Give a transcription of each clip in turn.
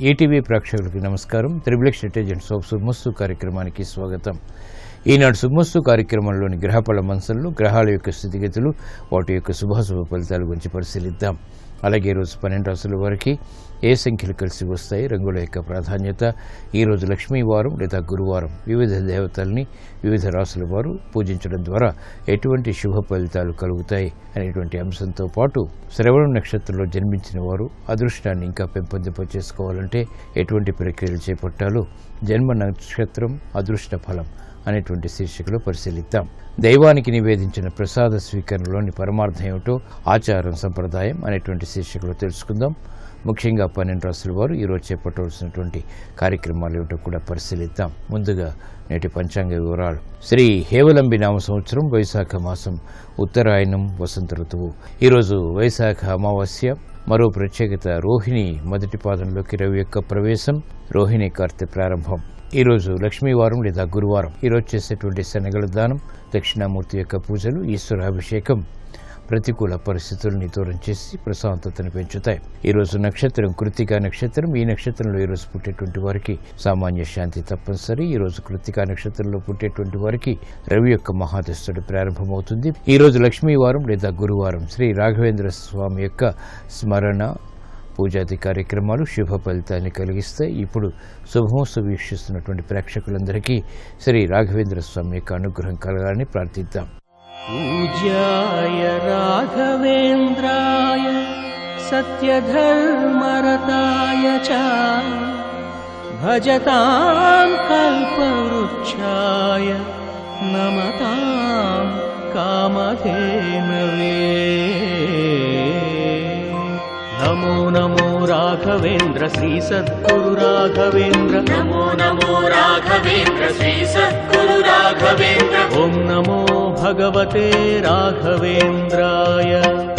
ETV ప్రేక్షకులకు నమస్కారం. Triplex intelligence of శుభమస్తు కార్యక్రమానికి స్వాగతం. ఈనాడు శుభమస్తు కార్యక్రమంలోని గ్రహఫల మంచంలో గ్రహాల యొక్క స్థితిగతులు, వాటి యొక్క శుభాశుభ ఫలితాల గురించి పరిశీలిద్దాం. అలాగే ఈరోజు 12 రాశుల వారికి ఏ సంఖ్యలు కలిసి వస్తాయి, రంగుల యొక్క ప్రాధాన్యత, ఈరోజు లక్ష్మీవారం లేదా గురువారం, వివిధ దేవతల్ని వివిధ రాశుల వారు పూజించడం ద్వారా ఎటువంటి శుభ ఫలితాలు కలుగుతాయి అనేటువంటి అంశంతో పాటు శ్రవణ నక్షత్రంలో జన్మించిన వారు అదృష్టాన్ని ఇంకా పెంపొందింపచేసుకోవాలంటే ఎటువంటి ప్రక్రియలు చేపట్టాలో జన్మ నక్షత్రం అదృష్ట ఫలం అనేటువంటి శీర్షికలో పరిశీలిద్దాం. దైవానికి నివేదించిన ప్రసాద స్వీకరణలోని పరమార్థం ఏమిటో ఆచారం సంప్రదాయం అనేటువంటి శీర్షికలో తెలుసుకుందాం. ముఖ్యంగా 12 రాశుల వారు ఈరోజు చేపట్టవలసినటువంటి కార్యక్రమాలు ఏమిటో కూడా పరిశీలిద్దాం. ముందుగా నేటి పంచాంగ వివరాలు. శ్రీ హేవలంబి నామ సంవత్సరం వైశాఖ మాసం, ఉత్తరాయణం, వసంత ఋతువు. ఈరోజు వైశాఖ అమావాస్య. మరో ప్రత్యేకత రోహిణి మొదటి పాదంలోకి రవి యొక్క ప్రవేశం, రోహిణి కార్తె ప్రారంభం. ఈరోజు లక్ష్మీవారం లేదా గురువారం. ఈరోజు చేసేటువంటి శనగల దానం, దక్షిణామూర్తి యొక్క పూజలు, ఈశ్వరాభిషేకం ప్రతికూల పరిస్థితులను దూరం చేసి ప్రశాంతతను పెంచుతాయి. ఈరోజు నక్షత్రం కృత్తికా నక్షత్రం. ఈ నక్షత్రంలో ఈరోజు పుట్టేటువంటి వారికి సామాన్య శాంతి తప్పనిసరి. ఈరోజు కృత్తికా నక్షత్రంలో పుట్టేటువంటి వారికి రవి యొక్క మహాదశుడు ప్రారంభమవుతుంది. ఈరోజు లక్ష్మీవారం లేదా గురువారం. శ్రీ రాఘవేంద్ర స్వామి యొక్క స్మరణ, పూజాది కార్యక్రమాలు శుభ ఫలితాన్ని కలిగిస్తాయి. ఇప్పుడు శుభమస్తు వీక్షిస్తున్నటువంటి ప్రేక్షకులందరికీ శ్రీ రాఘవేంద్ర స్వామి యొక్క అనుగ్రహం కలగాలని ప్రార్థిద్దాం. పూజ్యాయ రాఘవేంద్రాయ సత్యధర్మరతాయ చ భజతాం కల్పవృక్షాయ నమతాం కామధేనవే. నమో నమో రాఘవేంద్ర శ్రీ సద్గురు రాఘవేంద్ర. నమో నమో రాఘవేంద్ర శ్రీ సద్గురు రాఘవేంద్ర. ఓం నమో భగవతే రాఘవేంద్రాయ.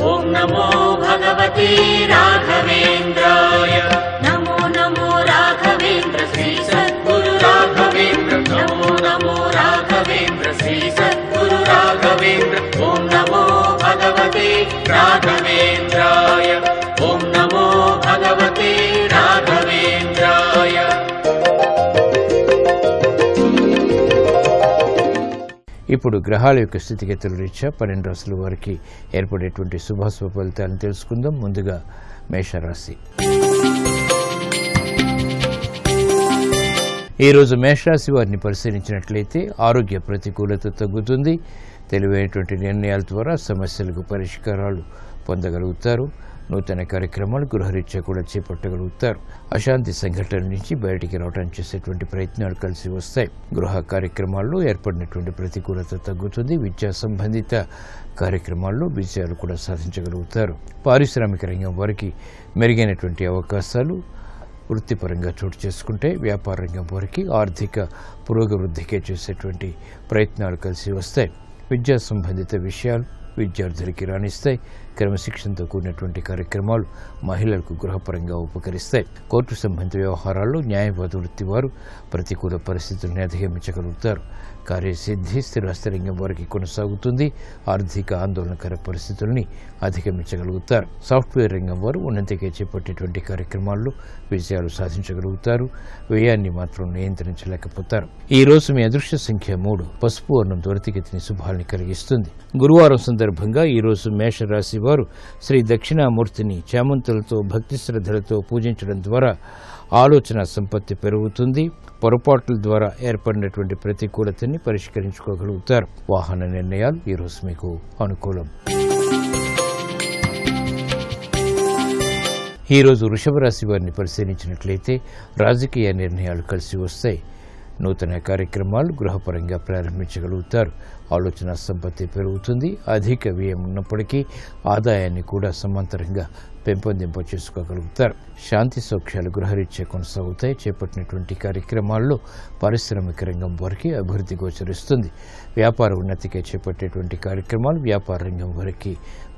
ఓం నమో భగవతే రాఘవేంద్రాయ. నమో నమో రాఘవేంద్ర శ్రీ సద్గురు రాఘవేంద్ర. నమో నమో రాఘవేంద్ర శ్రీ సద్గురు రాఘవేంద్ర. ఓం నమో భగవతే రాఘవేంద్రాయ. ఓం నమో భగవతే రాఘవేంద్రాయ. ఇప్పుడు గ్రహాల యొక్క స్థితిగతుల రీత్యా 12 రాశుల వారికి ఏర్పడేటువంటి శుభాశుభ ఫలితాలను తెలుసుకుందాం. ముందుగా మేషరాశి. ఈరోజు మేషరాశి వారిని పరిశీలించినట్లయితే ఆరోగ్య ప్రతికూలత తగ్గుతుంది. తెలివైనటువంటి నిర్ణయాల ద్వారా సమస్యలకు పరిష్కారాలు పొందగలుగుతారు. నూతన కార్యక్రమాలు గృహరీత్యా కూడా చేపట్టగలుగుతారు. అశాంతి సంఘటనల నుంచి బయటికి రావడానికి చేసేటువంటి ప్రయత్నాలు కలిసి వస్తాయి. గృహ కార్యక్రమాల్లో ఏర్పడినటువంటి ప్రతికూలత తగ్గుతుంది. విద్యా సంబంధిత కార్యక్రమాల్లో విజయాలు కూడా సాధించగలుగుతారు. పారిశ్రామిక రంగం వారికి మెరుగైనటువంటి అవకాశాలు వృత్తిపరంగా చోటు చేసుకుంటే, వ్యాపార రంగం వారికి ఆర్థిక పురోగవృద్ధికే చేసేటువంటి ప్రయత్నాలు కలిసి వస్తాయి. విద్యా సంబంధిత విషయాలు విద్యార్థులకి రాణిస్తాయి. క్రమశిక్షణతో కూడినటువంటి కార్యక్రమాలు మహిళలకు గృహపరంగా ఉపకరిస్తాయి. కోర్టు సంబంధిత వ్యవహారాల్లో న్యాయవాద వృత్తి వారు ప్రతికూల పరిస్థితుల్ని అధిగమించగలుగుతారు. కార్యసిద్ధి స్థిరాస్తి రంగం వారికి కొనసాగుతుంది. ఆర్థిక ఆందోళనకర పరిస్థితుల్ని అధిగమించగలుగుతారు. సాఫ్ట్వేర్ రంగం వారు ఉన్నతిగా చేపట్టేటువంటి కార్యక్రమాల్లో విజయాలు సాధించగలుగుతారు. వ్యయాన్ని మాత్రం నియంత్రించలేకపోతారు. ఈ రోజు మీ అదృష్ట సంఖ్య 3. పసుపు వర్ణం త్వరితగతిని శుభాల్ని కలిగిస్తుంది. గురువారం సందర్భంగా ఈరోజు మేషరాశి వారు శ్రీ దక్షిణామూర్తిని చామంతులతో భక్తి శ్రద్ధలతో పూజించడం ద్వారా ఆలోచన సంపత్తి పెరుగుతుంది. పొరపాట్ల ద్వారా ఏర్పడినటువంటి ప్రతికూలతని పరిష్కరించుకోగలుగుతారు. వాహన నిర్ణయాలు ఈరోజు మీకు అనుకూలం. ఈరోజు వృషభ రాశి వారిని పరిశీలించినట్లయితే రాజకీయ నిర్ణయాలు కలిసి వస్తాయి. నూతన కార్యక్రమాలు గృహపరంగా ప్రారంభించగలుగుతారు. ఆలోచన సంపత్తి పెరుగుతుంది. అధిక వ్యయం ఉన్నప్పటికీ ఆదాయాన్ని కూడా సమాంతరంగా పెంపొందింప చేసుకోగలుగుతారు. శాంతి సౌఖ్యాలు గృహరీత్యా కొనసాగుతాయి. చేపట్టినటువంటి కార్యక్రమాల్లో పారిశ్రామిక రంగం వారికి అభివృద్ధి గోచరిస్తుంది. వ్యాపార ఉన్నతికి చేపట్టేటువంటి కార్యక్రమాలు వ్యాపార రంగం వారికి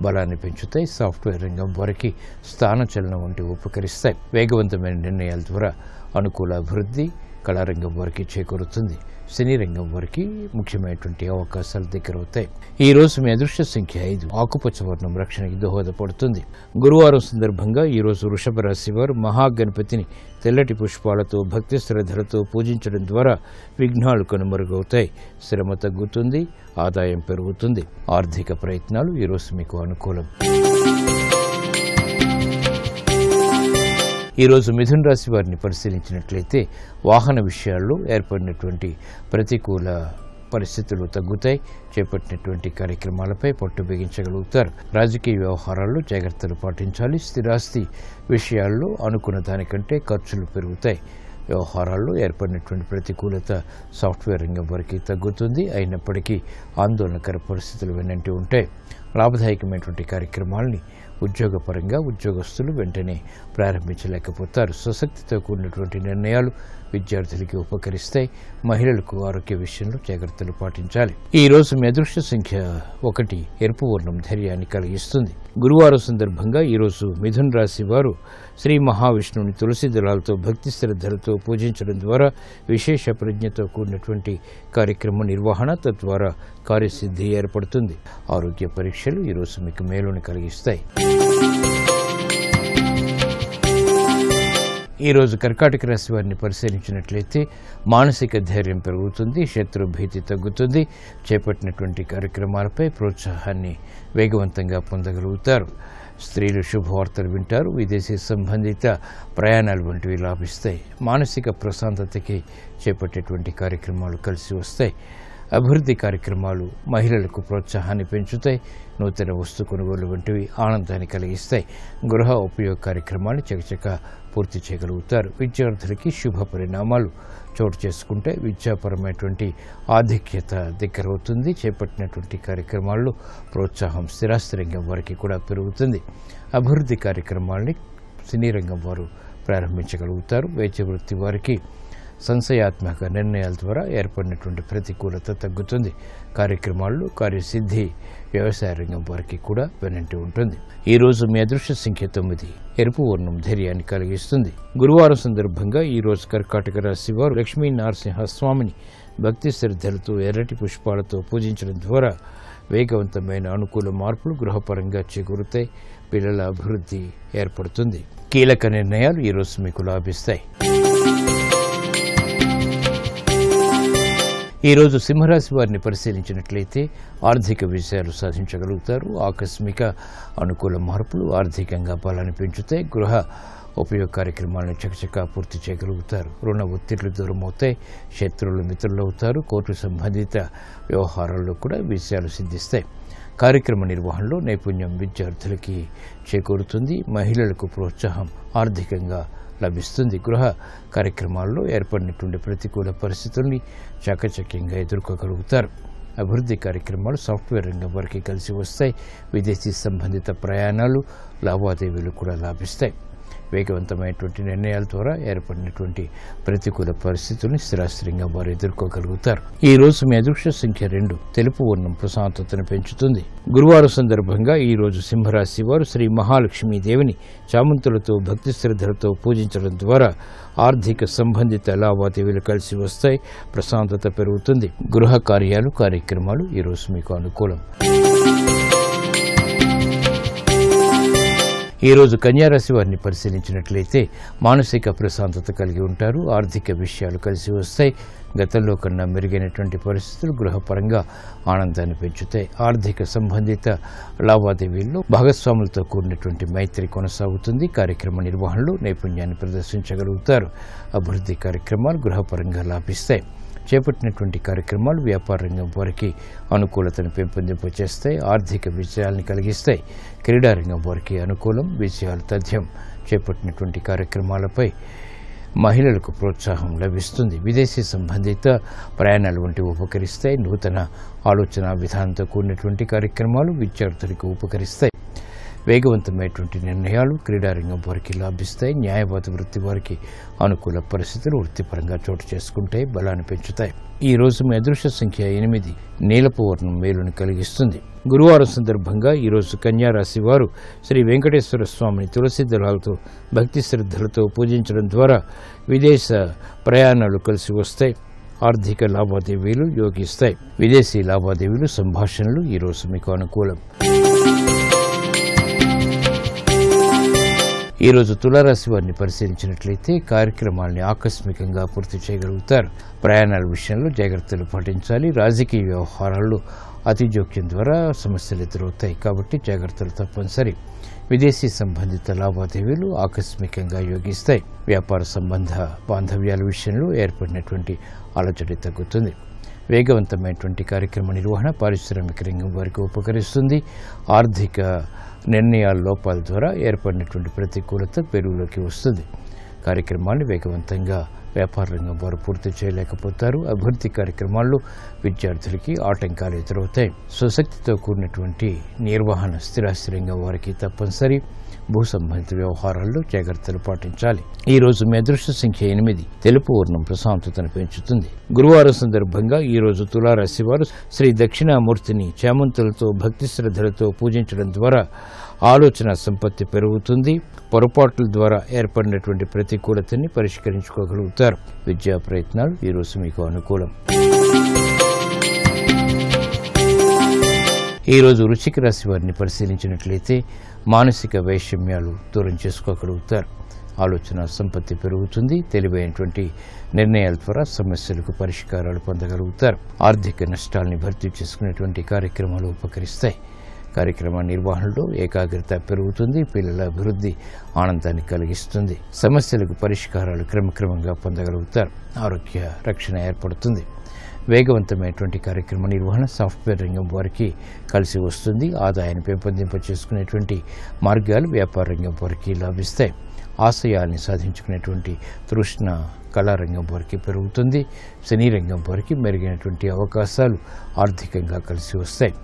బలాన్ని పెంచుతాయి. సాఫ్ట్వేర్ రంగం వారికి స్థానచలనం వంటివి ఉపకరిస్తాయి. వేగవంతమైన నిర్ణయాల ద్వారా అనుకూల అభివృద్ధి కళారంగం వారికి చేకూరుతుంది. సినీ రంగం వారికి ముఖ్యమైనటువంటి అవకాశాలు దగ్గరవుతాయి. ఈ రోజు మీ అదృష్ట సంఖ్య 5. ఆకుపచ్చ వర్ణం రక్షణకి దోహదపడుతుంది. గురువారం సందర్భంగా ఈ రోజు వృషభ రాశి వారు మహాగణపతిని తెల్లటి పుష్పాలతో భక్తి శ్రద్ధలతో పూజించడం ద్వారా విఘ్నాలు కనుమరుగవుతాయి. శ్రమ తగ్గుతుంది, ఆదాయం పెరుగుతుంది. ఆర్థిక ప్రయత్నాలు ఈ రోజు మీకు అనుకూలం. ఈరోజు మిథున రాశి వారిని పరిశీలించినట్లయితే వాహన విషయాల్లో ఏర్పడినటువంటి ప్రతికూల పరిస్థితులు తగ్గుతాయి. చేపట్టినటువంటి కార్యక్రమాలపై పట్టు బిగించగలుగుతారు. రాజకీయ వ్యవహారాల్లో జాగ్రత్తలు పాటించాలి. స్థిరాస్తి విషయాల్లో అనుకున్న దానికంటే ఖర్చులు పెరుగుతాయి. వ్యవహారాల్లో ఏర్పడినటువంటి ప్రతికూలత సాఫ్ట్వేర్ రంగం వరకు తగ్గుతుంది. అయినప్పటికీ ఆందోళనకర పరిస్థితులు వెన్నంటి ఉంటాయి. లాభదాయకమైనటువంటి కార్యక్రమాలని ఉద్యోగపరంగా ఉద్యోగస్తులు వెంటనే ప్రారంభించలేకపోతారు. స్వశక్తితో కూడినటువంటి నిర్ణయాలు విద్యార్థులకి ఉపకరిస్తాయి. మహిళలకు ఆరోగ్య విషయంలో జాగ్రత్తలు పాటించాలి. ఈ రోజు మీ అదృష్ట సంఖ్య 1. ఎరుపు వర్ణం ధైర్యాన్ని కలిగిస్తుంది. గురువారం సందర్భంగా ఈరోజు మిథున రాశి వారు శ్రీ మహావిష్ణువుని తులసి దళాలతో భక్తి శ్రద్ధలతో పూజించడం ద్వారా విశేష ప్రజ్ఞతో కూడినటువంటి కార్యక్రమ నిర్వహణ, తద్వారా కార్యసిద్ధి ఏర్పడుతుంది. ఆరోగ్య పరీక్షలు ఈరోజు మీకు మేలుని కలిగిస్తాయి. ఈరోజు కర్కాటక రాశి వారిని పరిశీలించినట్లయితే మానసిక ధైర్యం పెరుగుతుంది. శత్రు భీతి తగ్గుతుంది. చేపట్టినటువంటి కార్యక్రమాలపై ప్రోత్సాహాన్ని వేగవంతంగా పొందగలుగుతారు. స్త్రీలు శుభవార్తలు వింటారు. విదేశీ సంబంధిత ప్రయాణాలు వంటివి లాభిస్తాయి. మానసిక ప్రశాంతతకి చేపట్టేటువంటి కార్యక్రమాలు కలిసి వస్తాయి. అభివృద్ధి కార్యక్రమాలు మహిళలకు ప్రోత్సాహాన్ని పెంచుతాయి. నూతన వస్తు కొనుగోలు వంటివి ఆనందాన్ని కలిగిస్తాయి. గృహ ఉపయోగ కార్యక్రమాలు చకచక పూర్తి చేయగలుగుతారు. విద్యార్థులకి శుభ పరిణామాలు చోటు చేసుకుంటే విద్యాపరమైనటువంటి ఆధిక్యత దగ్గరవుతుంది. చేపట్టినటువంటి కార్యక్రమాల్లో ప్రోత్సాహం స్థిరాస్తి రంగం వారికి కూడా పెరుగుతుంది. అభివృద్ధి కార్యక్రమాలని సినీ రంగం వారు ప్రారంభించగలుగుతారు. వైద్య వృత్తి వారికి సంశయాత్మక నిర్ణయాల ద్వారా ఏర్పడినటువంటి ప్రతికూలత తగ్గుతుంది. కార్యక్రమాల్లో కార్యసిద్ధి వ్యవసాయ రంగం వారికి కూడా వెనంటి ఉంటుంది. ఈ రోజు మీ అదృష్ట సంఖ్య 9. ఎరుపు వర్ణం ధైర్యాన్ని కలిగిస్తుంది. గురువారం సందర్భంగా ఈ రోజు కర్కాటక రాశి వారు లక్ష్మీ నరసింహస్వామిని భక్తి శ్రద్ధలతో ఎర్రటి పుష్పాలతో పూజించడం ద్వారా వేగవంతమైన అనుకూల మార్పులు గృహపరంగా చేకూరుతాయి. పిల్లల అభివృద్ధి ఏర్పడుతుంది. కీలక నిర్ణయాలు ఈ రోజు మీకు లాభిస్తాయి. ఈరోజు సింహరాశి వారిని పరిశీలించినట్లయితే ఆర్థిక విజయాలు సాధించగలుగుతారు. ఆకస్మిక అనుకూల మార్పులు ఆర్థికంగా బలాన్ని పెంచుతాయి. గృహ ఉపయోగ కార్యక్రమాలను చకచకా పూర్తి చేయగలుగుతారు. రుణ ఒత్తిళ్లు దూరమవుతాయి. శత్రువులు మిత్రులవుతారు. కోర్టు సంబంధిత వ్యవహారాల్లో కూడా విజయాలు సిద్ధిస్తాయి. కార్యక్రమ నిర్వహణలో నైపుణ్యం విద్యార్థులకి చేకూరుతుంది. మహిళలకు ప్రోత్సాహం ఆర్థికంగా లభిస్తుంది. గృహ కార్యక్రమాల్లో ఏర్పడినటువంటి ప్రతికూల పరిస్థితుల్ని చాకచక్యంగా ఎదుర్కోగలుగుతారు. అభివృద్ధి కార్యక్రమాలు సాఫ్ట్వేర్ రంగం వారికి కలిసి వస్తాయి. విదేశీ సంబంధిత ప్రయాణాలు లావాదేవీలు కూడా లాభిస్తాయి. వేగవంతమైనటువంటి నిర్ణయాల ద్వారా ఏర్పడినటువంటి ప్రతికూల పరిస్థితుల్ని స్థిరాస్త్రంగా వారు ఎదుర్కోగలుగుతారు. ఈ రోజు మీ అదృష్ట సంఖ్య 2. తెలుపు వర్ణం ప్రశాంతతను పెంచుతుంది. గురువారం సందర్భంగా ఈ రోజు సింహరాశి వారు శ్రీ మహాలక్ష్మీ దేవిని చామంతులతో భక్తి శ్రద్ధలతో పూజించడం ద్వారా ఆర్థిక సంబంధిత లావాదేవీలు కలిసి వస్తాయి. ప్రశాంతత పెరుగుతుంది. గృహ కార్యక్రమాలు ఈ రోజు మీకు అనుకూలం. ఈ రోజు కన్యారాశి వారిని పరిశీలించినట్లయితే మానసిక ప్రశాంతత కలిగి ఉంటారు. ఆర్థిక విషయాలు కలిసి వస్తాయి. గతంలో కన్నా మెరుగైనటువంటి పరిస్థితులు గృహపరంగా ఆనందాన్ని పెంచుతాయి. ఆర్థిక సంబంధిత లావాదేవీల్లో భాగస్వాములతో కూడినటువంటి మైత్రి కొనసాగుతుంది. కార్యక్రమ నిర్వహణలో నైపుణ్యాన్ని ప్రదర్శించగలుగుతారు. అభివృద్ధి కార్యక్రమాలు గృహపరంగా లాభిస్తాయి. చేపట్టినటువంటి కార్యక్రమాలు వ్యాపార రంగం వారికి అనుకూలతను పెంపొందింపచేస్తాయి. ఆర్థిక విజయాలను కలిగిస్తాయి. క్రీడారంగం వారికి అనుకూలం. విజయాలు తథ్యం. చేపట్టినటువంటి కార్యక్రమాలపై మహిళలకు ప్రోత్సాహం లభిస్తుంది. విదేశీ సంబంధిత ప్రయాణాలు వంటివి ఉపకరిస్తాయి. నూతన ఆలోచన విధానంతో కూడినటువంటి కార్యక్రమాలు విద్యార్థులకు ఉపకరిస్తాయి. వేగవంతమైనటువంటి నిర్ణయాలు క్రీడారంగం వారికి లాభిస్తాయి. న్యాయవాద వృత్తి వారికి అనుకూల పరిస్థితులు వృత్తిపరంగా చోటు చేసుకుంటాయి, బలాన్ని పెంచుతాయి. ఈ రోజు మీ అదృష్ట సంఖ్య 8. నీలపు వర్ణం మేలుని కలిగిస్తుంది. గురువారం సందర్భంగా ఈరోజు కన్యా రాశి వారు శ్రీ వెంకటేశ్వర స్వామిని తులసి దళాలతో భక్తి శ్రద్ధలతో పూజించడం ద్వారా విదేశ ప్రయాణాలు కలిసి వస్తాయి. ఆర్థిక లావాదేవీలు యోగిస్తాయి. విదేశీ లావాదేవీలు సంభాషణలు ఈరోజు మీకు అనుకూలం. ఈరోజు తులారాశి వారిని పరిశీలించినట్లయితే కార్యక్రమాల్ని ఆకస్మికంగా పూర్తి చేయగలుగుతారు. ప్రయాణాల విషయంలో జాగ్రత్తలు పాటించాలి. రాజకీయ వ్యవహారాల్లో అతి జోక్యం ద్వారా సమస్యలు ఎదురవుతాయి కాబట్టి జాగ్రత్తలు తప్పనిసరి. విదేశీ సంబంధిత లావాదేవీలు ఆకస్మికంగా యోగిస్తాయి. వ్యాపార సంబంధ బాంధవ్యాల విషయంలో ఏర్పడినటువంటి అలజడి తగ్గుతుంది. వేగవంతమైనటువంటి కార్యక్రమ నిర్వహణ పారిశ్రామిక రంగం వారికి ఉపకరిస్తుంది. ఆర్థిక నిర్ణయాల లోపాల ద్వారా ఏర్పడినటువంటి ప్రతికూలత పెరుగులోకి వస్తుంది. కార్యక్రమాన్ని వేగవంతంగా వ్యాపార రంగం వారు పూర్తి చేయలేకపోతారు. అభివృద్ధి కార్యక్రమాల్లో విద్యార్థులకి ఆటంకాలు ఎదురవుతాయి. స్వశక్తితో కూడినటువంటి నిర్వహణ స్థిరాస్తి రంగం వారికి తప్పనిసరి. భూ సంబంధిత వ్యవహారాల్లో జాగ్రత్తలు పాటించాలి. ఈ రోజు మీ అదృష్ట సంఖ్య 8. తెలుపు వర్ణం ప్రశాంతతను పెంచుతుంది. గురువారం సందర్భంగా ఈ రోజు తులారాశి వారు శ్రీ దక్షిణామూర్తిని చామంతులతో భక్తి శ్రద్ధలతో పూజించడం ద్వారా ఆలోచన సంపత్తి పెరుగుతుంది. పొరపాట్ల ద్వారా ఏర్పడినటువంటి ప్రతికూలతని పరిష్కరించుకోగలుగుతారు. విద్యా ప్రయత్నాలు ఈ రోజు మీకు అనుకూలం. ఈ రోజు వృశ్చిక రాశి వారిని పరిశీలించినట్లయితే మానసిక వైషమ్యాలు దూరం చేసుకోగలుగుతారు. ఆలోచన సంపత్తి పెరుగుతుంది. తెలివైనటువంటి నిర్ణయాల ద్వారా సమస్యలకు పరిష్కారాలు పొందగలుగుతారు. ఆర్థిక నష్టాల్ని భర్తీ చేసుకునేటువంటి కార్యక్రమాలు ఉపకరిస్తాయి. కార్యక్రమ నిర్వహణలో ఏకాగ్రత పెరుగుతుంది. పిల్లల అభివృద్ధి ఆనందాన్ని కలిగిస్తుంది. సమస్యలకు పరిష్కారాలు క్రమక్రమంగా పొందగలుగుతారు. ఆరోగ్య రక్షణ ఏర్పడుతుంది. వేగవంతమైనటువంటి కార్యక్రమ నిర్వహణ సాఫ్ట్వేర్ రంగం వారికి కలిసి వస్తుంది. ఆదాయాన్ని పెంపొందింప చేసుకునేటువంటి మార్గాలు వ్యాపార రంగం వారికి లాభిస్తాయి. ఆశయాల్ని సాధించుకునేటువంటి తృష్ణ కళారంగం వారికి పెరుగుతుంది. సినీ రంగం వారికి మెరుగైనటువంటి అవకాశాలు ఆర్థికంగా కలిసి వస్తాయి.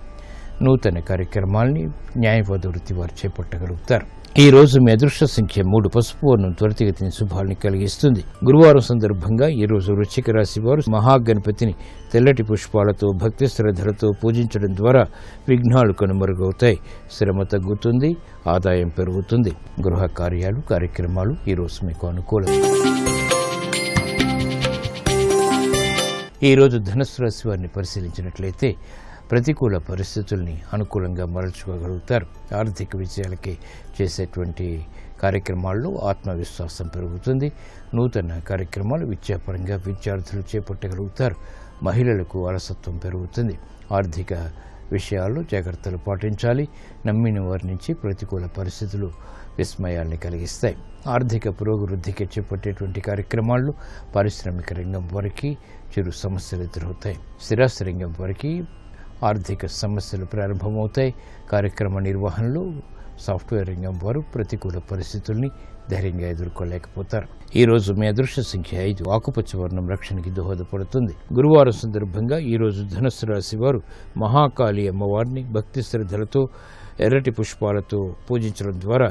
నూతన కార్యక్రమాల్ని న్యాయవాద వృత్తి వారు చేపట్టగలుగుతారు. ఈ రోజు మీ అదృష్ట సంఖ్య 3. పసుపు వర్ణం త్వరితగతిని శుభాల్ని కలిగిస్తుంది. గురువారం సందర్భంగా ఈ రోజు వృశ్చిక రాశి వారు మహాగణపతిని తెల్లటి పుష్పాలతో భక్తి శ్రద్ధలతో పూజించడం ద్వారా విఘ్నాలు కనుమరుగవుతాయి. శ్రమ తగ్గుతుంది. ఆదాయం పెరుగుతుంది. గృహ కార్యాలు కార్యక్రమాలు ఈ రోజు మీకు అనుకూలం. ఈ రోజు ధనుస్సు రాశి వారిని పరిశీలించినట్లయితే ప్రతికూల పరిస్థితుల్ని అనుకూలంగా మరల్చుకోగలుగుతారు. ఆర్థిక విజయాలకి చేసేటువంటి కార్యక్రమాల్లో ఆత్మవిశ్వాసం పెరుగుతుంది. నూతన కార్యక్రమాలు విద్యాపరంగా విద్యార్థులు చేపట్టగలుగుతారు. మహిళలకు అలసత్వం పెరుగుతుంది. ఆర్థిక విషయాల్లో జాగ్రత్తలు పాటించాలి. నమ్మిన వారి నుంచి ప్రతికూల పరిస్థితులు విస్మయాల్ని కలిగిస్తాయి. ఆర్థిక పురోభివృద్ధికి చేపట్టేటువంటి కార్యక్రమాల్లో పారిశ్రామిక రంగం వారికి చిరు సమస్యలు ఎదురవుతాయి. స్థిరాస్తి రంగం వారికి ఆర్థిక సమస్యలు ప్రారంభమవుతాయి. కార్యక్రమ నిర్వహణలో సాఫ్ట్వేర్ రంగం వారు ప్రతికూల పరిస్థితుల్ని ధైర్యంగా ఎదుర్కోలేకపోతారు. ఈ రోజు మీ అదృష్ట సంఖ్య 5. ఆకుపచ్చ వర్ణం రక్షణకి దోహదపడుతుంది. గురువారం సందర్భంగా ఈ రోజు ధనుస్సు రాశి వారు మహాకాళి అమ్మవారిని భక్తి శ్రద్ధలతో ఎర్రటి పుష్పాలతో పూజించడం ద్వారా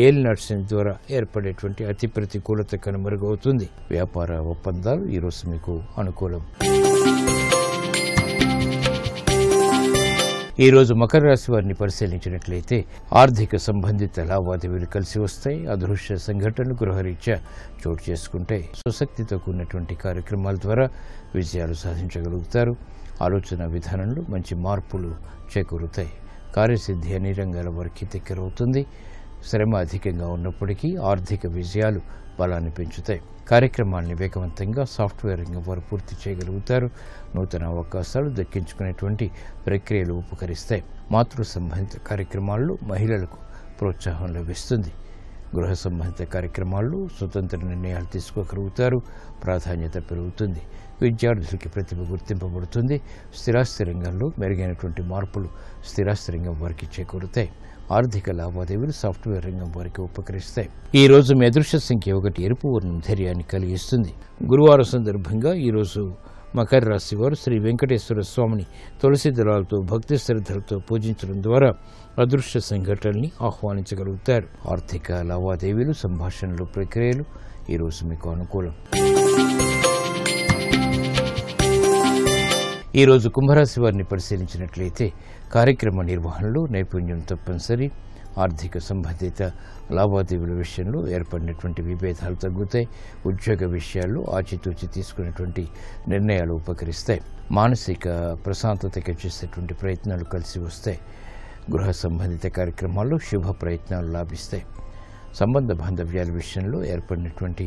ఏలినాటి శని ద్వారా ఏర్పడేటువంటి అతి ప్రతికూలత కనుమరుగవుతుంది. వ్యాపార ఒప్పందాలు ఈ రోజు మీకు అనుకూలం. ఈ రోజు మకర రాశి వారిని పరిశీలించినట్లయితే ఆర్థిక సంబంధిత లావాదేవీలు కలిసి వస్తాయి. అదృశ్య సంఘటనలు గృహరీత్యా చోటు చేసుకుంటాయి. స్వశక్తితో కూడినటువంటి కార్యక్రమాల ద్వారా విజయాలు సాధించగలుగుతారు. ఆలోచన విధానంలో మంచి మార్పులు చేకూరుతాయి. కార్యసిద్ధి అన్ని రంగాల వారికి దగ్గరవుతుంది. శ్రమ అధికంగా ఉన్నప్పటికీ ఆర్థిక విజయాలు బలాన్ని పెంచుతాయి. కార్యక్రమాల్ని వేగవంతంగా సాఫ్ట్వేర్ రంగం వారు పూర్తి చేయగలుగుతారు. నూతన అవకాశాలు దక్కించుకునేటువంటి ప్రక్రియలు ఉపకరిస్తాయి. మాతృ సంబంధిత కార్యక్రమాల్లో మహిళలకు ప్రోత్సాహం లభిస్తుంది. గృహ సంబంధిత కార్యక్రమాల్లో స్వతంత్ర నిర్ణయాలు తీసుకోగలుగుతారు. ప్రాధాన్యత పెరుగుతుంది. విద్యార్థులకి ప్రతిభ గుర్తింపబడుతుంది. స్థిరాస్తి రంగంలో మెరుగైనటువంటి మార్పులు స్థిరాస్తి రంగం వారికి చేకూరుతాయి. ఆర్థిక లావాదేవీలు సాఫ్ట్వేర్ రంగం వారికి ఉపకరిస్తాయి. ఈ రోజు మీ అదృష్ట సంఖ్య 1. ఎరుపు వర్ణం ధైర్యాన్ని కలిగిస్తుంది. గురువారం సందర్భంగా ఈరోజు మకర రాశి వారు శ్రీ వెంకటేశ్వర స్వామిని తులసి దళాలతో భక్తి శ్రద్ధలతో పూజించడం ద్వారా అదృష్ట సంఘటనల్ని ఆహ్వానించగలుగుతారు. ఆర్థిక లావాదేవీలు, సంభాషణలు, ప్రక్రియలు ఈరోజు మీకు అనుకూలం. ఈరోజు కుంభరాశి వారిని పరిశీలించినట్లయితే కార్యక్రమ నిర్వహణలో నైపుణ్యం తప్పనిసరి. ఆర్థిక సంబంధిత లావాదేవీల విషయంలో ఏర్పడినటువంటి విభేదాలు తగ్గుతాయి. ఉద్యోగ విషయాల్లో ఆచితూచి తీసుకునేటువంటి నిర్ణయాలు ఉపకరిస్తాయి. మానసిక ప్రశాంతతకి చేసేటువంటి ప్రయత్నాలు కలిసి వస్తాయి. గృహ సంబంధిత కార్యక్రమాల్లో శుభ ప్రయత్నాలు లాభిస్తాయి. సంబంధ బాంధవ్యాల విషయంలో ఏర్పడినటువంటి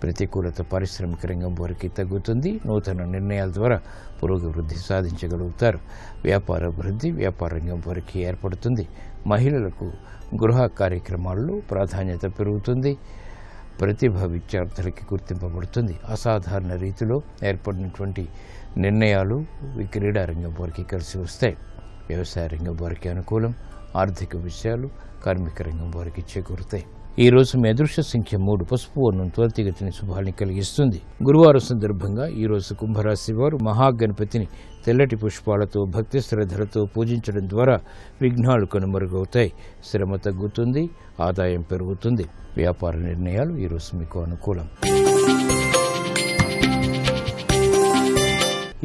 ప్రతికూలత పారిశ్రామిక రంగం వారికి తగ్గుతుంది. నూతన నిర్ణయాల ద్వారా పురోగవృద్ధి సాధించగలుగుతారు. వ్యాపార అభివృద్ధి వ్యాపార రంగం వారికి ఏర్పడుతుంది. మహిళలకు గృహ కార్యక్రమాల్లో ప్రాధాన్యత పెరుగుతుంది. ప్రతిభ విద్యార్థులకి గుర్తింపబడుతుంది. అసాధారణ రీతిలో ఏర్పడినటువంటి నిర్ణయాలు ఈ క్రీడా రంగం వారికి కలిసి వస్తాయి. వ్యవసాయ రంగం వారికి అనుకూలం. ఆర్థిక విషయాలు కార్మిక రంగం వారికి చేకూరుతాయి. ఈ రోజు మీ అదృష్ట సంఖ్య 3. పసుపు వర్ణం త్వరితగతిని శుభాన్ని కలిగిస్తుంది. గురువారం సందర్భంగా ఈరోజు కుంభరాశి వారు మహాగణపతిని తెల్లటి పుష్పాలతో భక్తి శ్రద్ధలతో పూజించడం ద్వారా విఘ్నాలు కనుమరుగవుతాయి. శ్రమ తగ్గుతుంది. ఆదాయం పెరుగుతుంది. వ్యాపార నిర్ణయాలు ఈరోజు మీకు అనుకూలం.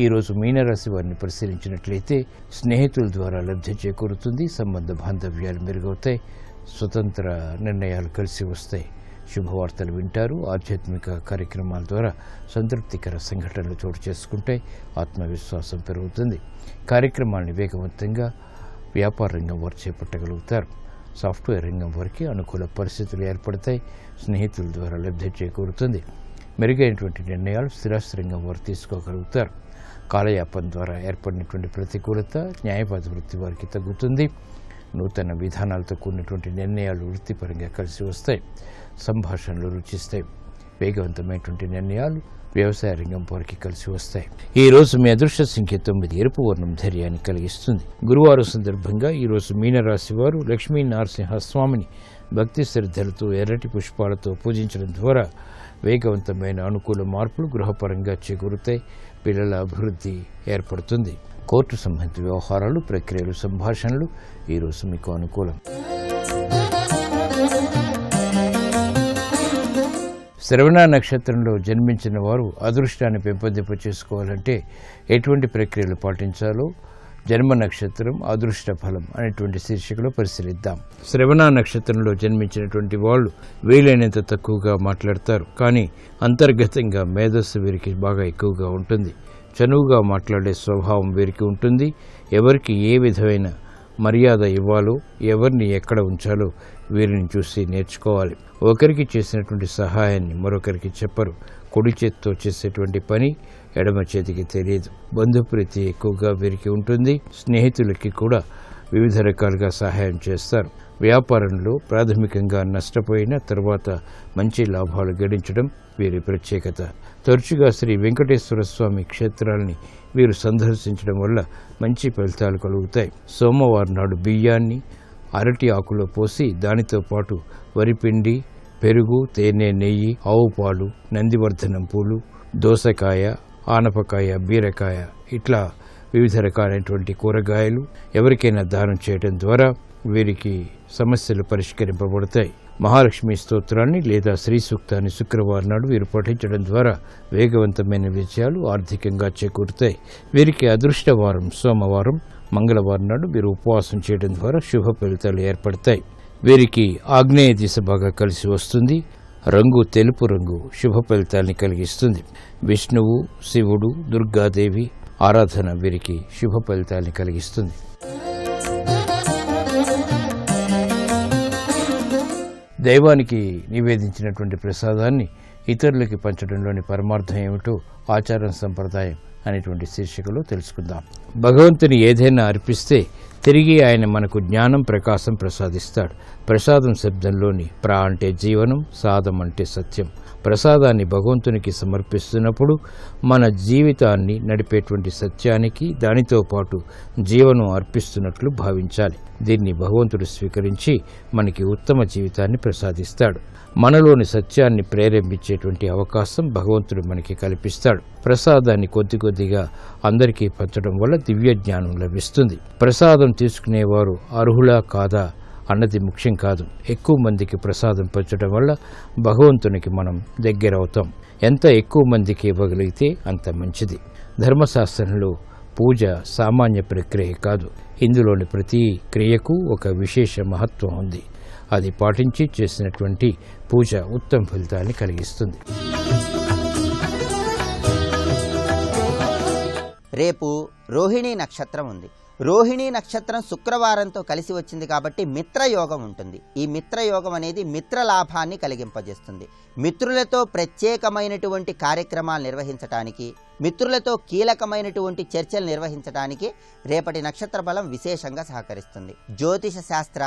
ఈరోజు మీనరాశి వారిని పరిశీలించినట్లయితే స్నేహితుల ద్వారా లబ్ధి చేకూరుతుంది. సంబంధ బాంధవ్యాలు మెరుగవుతాయి. స్వతంత్ర నిర్ణయాలు కలిసి వస్తాయి. శుభవార్తలు వింటారు. ఆధ్యాత్మిక కార్యక్రమాల ద్వారా సంతృప్తికర సంఘటనలు చోటు చేసుకుంటాయి. ఆత్మవిశ్వాసం పెరుగుతుంది. కార్యక్రమాన్ని వేగవంతంగా వ్యాపార రంగం వారు చేపట్టగలుగుతారు. సాఫ్ట్వేర్ రంగం వారికి అనుకూల పరిస్థితులు ఏర్పడతాయి. స్నేహితుల ద్వారా లబ్ధి చేకూరుతుంది. మెరుగైనటువంటి నిర్ణయాలు స్థిరాస్తి రంగం వారు తీసుకోగలుగుతారు. కాలయాపన ద్వారా ఏర్పడినటువంటి ప్రతికూలత న్యాయవాద వృత్తి వారికి తగ్గుతుంది. నూతన విధానాలతో కూడినటువంటి నిర్ణయాలు వృత్తిపరంగా కలిసి వస్తాయి. సంభాషణలు రుచిస్తాయి. వేగవంతమైనటువంటి నిర్ణయాలు వ్యవసాయ రంగం వారికి కలిసి వస్తాయి. ఈ రోజు మీ అదృష్ట సంఖ్య 9. ఎరుపు వర్ణం ధైర్యాన్ని కలిగిస్తుంది. గురువారం సందర్భంగా ఈరోజు మీనరాశి వారు లక్ష్మీ నరసింహస్వామిని భక్తి శ్రద్ధలతో ఎర్రటి పుష్పాలతో పూజించడం ద్వారా వేగవంతమైన అనుకూల మార్పులు గృహపరంగా చేకూరుతాయి. పిల్లల అభివృద్ధి ఏర్పడుతుంది. కోర్టు సంబంధిత వ్యవహారాలు, ప్రక్రియలు, సంభాషణలు ఈరోజు మీకు అనుకూలం. శ్రవణ నక్షత్రంలో జన్మించిన వారు అదృష్టాన్ని పెంపొందింప చేసుకోవాలంటే ఎటువంటి ప్రక్రియలు పాటించాలో జన్మ నక్షత్రం అదృష్ట ఫలం అనేటువంటి శీర్షికలో పరిశీలిద్దాం. శ్రవణ నక్షత్రంలో జన్మించినటువంటి వాళ్ళు వీలైనంత తక్కువగా మాట్లాడతారు. కానీ అంతర్గతంగా మేధస్సు వీరికి బాగా ఎక్కువగా ఉంటుంది. చనువుగా మాట్లాడే స్వభావం వీరికి ఉంటుంది. ఎవరికి ఏ విధమైన మర్యాద ఇవ్వాలో, ఎవరిని ఎక్కడ ఉంచాలో వీరిని చూసి నేర్చుకోవాలి. ఒకరికి చేసినటువంటి సహాయాన్ని మరొకరికి చెప్పరు. కుడి చేతితో చేసేటువంటి పని ఎడమ చేతికి తెలియదు. బంధుప్రీతి ఎక్కువగా వీరికి ఉంటుంది. స్నేహితులకి కూడా వివిధ రకాలుగా సహాయం చేస్తారు. వ్యాపారంలో ప్రాథమికంగా నష్టపోయిన తర్వాత మంచి లాభాలు గడించడం వీరి ప్రత్యేకత. తరచుగా శ్రీ వెంకటేశ్వర స్వామి క్షేత్రాలని వీరు సందర్శించడం వల్ల మంచి ఫలితాలు కలుగుతాయి. సోమవారం నాడు బియ్యాన్ని అరటి ఆకులో పోసి దానితో పాటు వరిపిండి, పెరుగు, తేనె, నెయ్యి, ఆవు పాలు, నందివర్ధనం పూలు, దోసకాయ, ఆనపకాయ, బీరకాయ ఇట్లా వివిధ రకాలైనటువంటి కూరగాయలు ఎవరికైనా దానం చేయడం ద్వారా వీరికి సమస్యలు పరిష్కరింపబడతాయి. మహాలక్ష్మి స్తోత్రాన్ని లేదా శ్రీ సూక్తాన్ని శుక్రవారం నాడు వీరు పఠించడం ద్వారా వేగవంతమైన విజయాలు ఆర్థికంగా చేకూరుతాయి. వీరికి అదృష్టవారం సోమవారం, మంగళవారం నాడు వీరు ఉపవాసం చేయడం ద్వారా శుభ ఫలితాలు ఏర్పడతాయి. వీరికి ఆగ్నేయ దిశ బాగా కలిసి వస్తుంది. రంగు తెలుపు రంగు శుభ ఫలితాల్ని కలిగిస్తుంది. విష్ణువు, శివుడు, దుర్గాదేవి ఆరాధన వీరికి శుభ ఫలితాల్ని కలిగిస్తుంది. దైవానికి నివేదించినటువంటి ప్రసాదాన్ని ఇతరులకి పంచడంలోని పరమార్థం ఏమిటో ఆచారం సంప్రదాయం అనేటువంటి శీర్షికలో తెలుసుకుందాం. భగవంతుని ఏదైనా అర్పిస్తే తిరిగి ఆయన మనకు జ్ఞానం, ప్రకాశం ప్రసాదిస్తాడు. ప్రసాదం శబ్దంలోని ప్ర అంటే జీవనం, సాదం అంటే సత్యం. ప్రసాదాన్ని భగవంతునికి సమర్పిస్తున్నప్పుడు మన జీవితాన్ని నడిపేటువంటి సత్యానికి దానితో పాటు జీవనం అర్పిస్తున్నట్లు భావించాలి. దీన్ని భగవంతుడు స్వీకరించి మనకి ఉత్తమ జీవితాన్ని ప్రసాదిస్తాడు. మనలోని సత్యాన్ని ప్రేరేపించేటువంటి అవకాశం భగవంతుడు మనకి కల్పిస్తాడు. ప్రసాదాన్ని కొద్ది కొద్దిగా అందరికీ పంచడం వల్ల దివ్య జ్ఞానం లభిస్తుంది. ప్రసాదం తీసుకునేవారు అర్హులా కాదా అన్నది ముఖ్యం కాదు. ఎక్కువ మందికి ప్రసాదం పంచడం వల్ల భగవంతునికి మనం దగ్గరవుతాం. ఎంత ఎక్కువ మందికి ఇవ్వగలిగితే అంత మంచిది. ధర్మశాస్త్రంలో పూజ సామాన్య ప్రక్రియ కాదు. ఇందులోని ప్రతి క్రియకు ఒక విశేష మహత్వం ఉంది. అది పాటించి చేసినటువంటి పూజ ఉత్తమ ఫలితాన్ని కలిగిస్తుంది. రేపు రోహిణీ నక్షత్రం ఉంది. రోహిణీ నక్షత్రం శుక్రవారంతో కలిసి వచ్చింది కాబట్టి మిత్రయోగం ఉంటుంది. ఈ మిత్రయోగం అనేది మిత్రలాభాన్ని కలిగింపజేస్తుంది. మిత్రులతో ప్రత్యేకమైనటువంటి కార్యక్రమాలు నిర్వహించడానికి, మిత్రులతో కీలకమైనటువంటి చర్చలు నిర్వహించడానికి రేపటి నక్షత్ర బలం విశేషంగా సహకరిస్తుంది. జ్యోతిష శాస్త్ర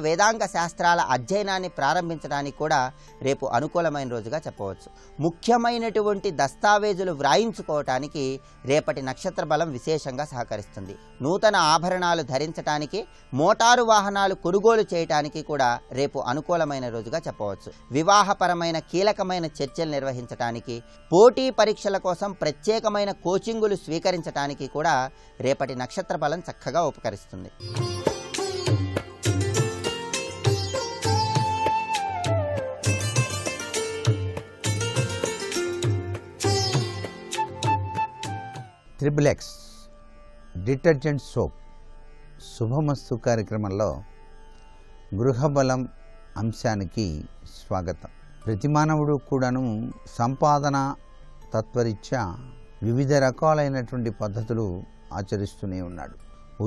వేదాంగ శాస్త్రాల అధ్యయనాన్ని ప్రారంభించడానికి కూడా రేపు అనుకూలమైన రోజుగా చెప్పవచ్చు. ముఖ్యమైనటువంటి దస్తావేజులు వ్రాయించుకోవటానికి రేపటి నక్షత్ర బలం విశేషంగా సహకరిస్తుంది. నూతన ఆభరణాలు ధరించడానికి, మోటారు వాహనాలు కొనుగోలు చేయడానికి కూడా రేపు అనుకూలమైన రోజుగా చెప్పవచ్చు. వివాహపరమైన కీలకమైన చర్చలు నిర్వహించడానికి, పోటీ పరీక్షల కోసం ప్రత్యేకమైన కోచింగులు స్వీకరించడానికి కూడా రేపటి నక్షత్ర బలం చక్కగా ఉపకరిస్తుంది. ట్రిపుల్ డిటర్జెంట్ సోప్ శుభమస్తు కార్యక్రమంలో గృహబలం అంశానికి స్వాగతం. ప్రతి మానవుడు కూడాను సంపాదన తత్వరీత్యా వివిధ రకాలైనటువంటి పద్ధతులు ఆచరిస్తూనే ఉన్నాడు.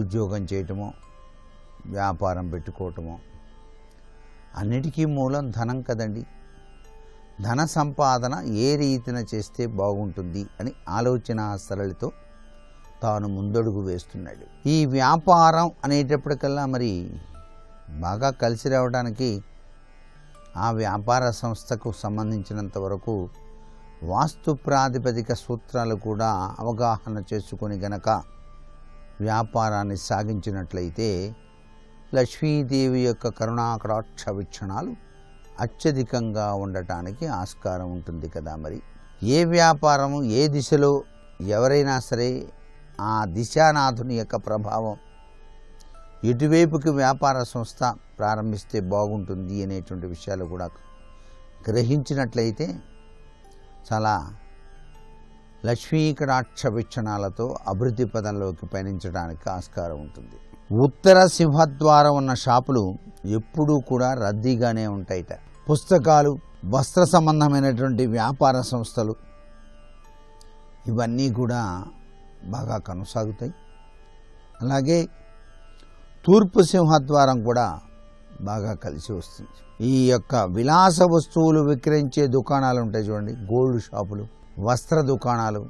ఉద్యోగం చేయటమో, వ్యాపారం పెట్టుకోవటమో, అన్నిటికీ మూలం ధనం కదండి. ధన సంపాదన ఏ రీతిన చేస్తే బాగుంటుంది అని ఆలోచన సరళితో తాను ముందడుగు వేస్తున్నాడు. ఈ వ్యాపారం అనేటప్పటికల్లా మరి బాగా కలిసి రావడానికి ఆ వ్యాపార సంస్థకు సంబంధించినంత వరకు వాస్తు ప్రాతిపదిక సూత్రాలు కూడా అవగాహన చేసుకొని గనక వ్యాపారాన్ని సాగించినట్లయితే లక్ష్మీదేవి యొక్క కరుణాకటాక్ష వీక్షణాలు అత్యధికంగా ఉండటానికి ఆస్కారం ఉంటుంది కదా. మరి ఏ వ్యాపారము ఏ దిశలో ఎవరైనా సరే ఆ దిశానాథుని యొక్క ప్రభావం ఎటువైపుకి వ్యాపార సంస్థ ప్రారంభిస్తే బాగుంటుంది అనేటువంటి విషయాలు కూడా గ్రహించినట్లయితే చాలా లక్ష్మీకటాక్ష వీక్షణాలతో అభివృద్ధి పదంలోకి పయనించడానికి ఆస్కారం ఉంటుంది. ఉత్తర సింహద్వారం ఉన్న షాపులు ఎప్పుడూ కూడా రద్దీగానే ఉంటాయిట. పుస్తకాలు, వస్త్ర సంబంధమైనటువంటి వ్యాపార సంస్థలు ఇవన్నీ కూడా బాగా కొనసాగుతాయి. అలాగే తూర్పు సింహద్వారం కూడా బాగా కలిసి వస్తుంది. ఈ యొక్క విలాస వస్తువులు విక్రయించే దుకాణాలు ఉంటాయి చూడండి, గోల్డ్ షాపులు, వస్త్ర దుకాణాలు,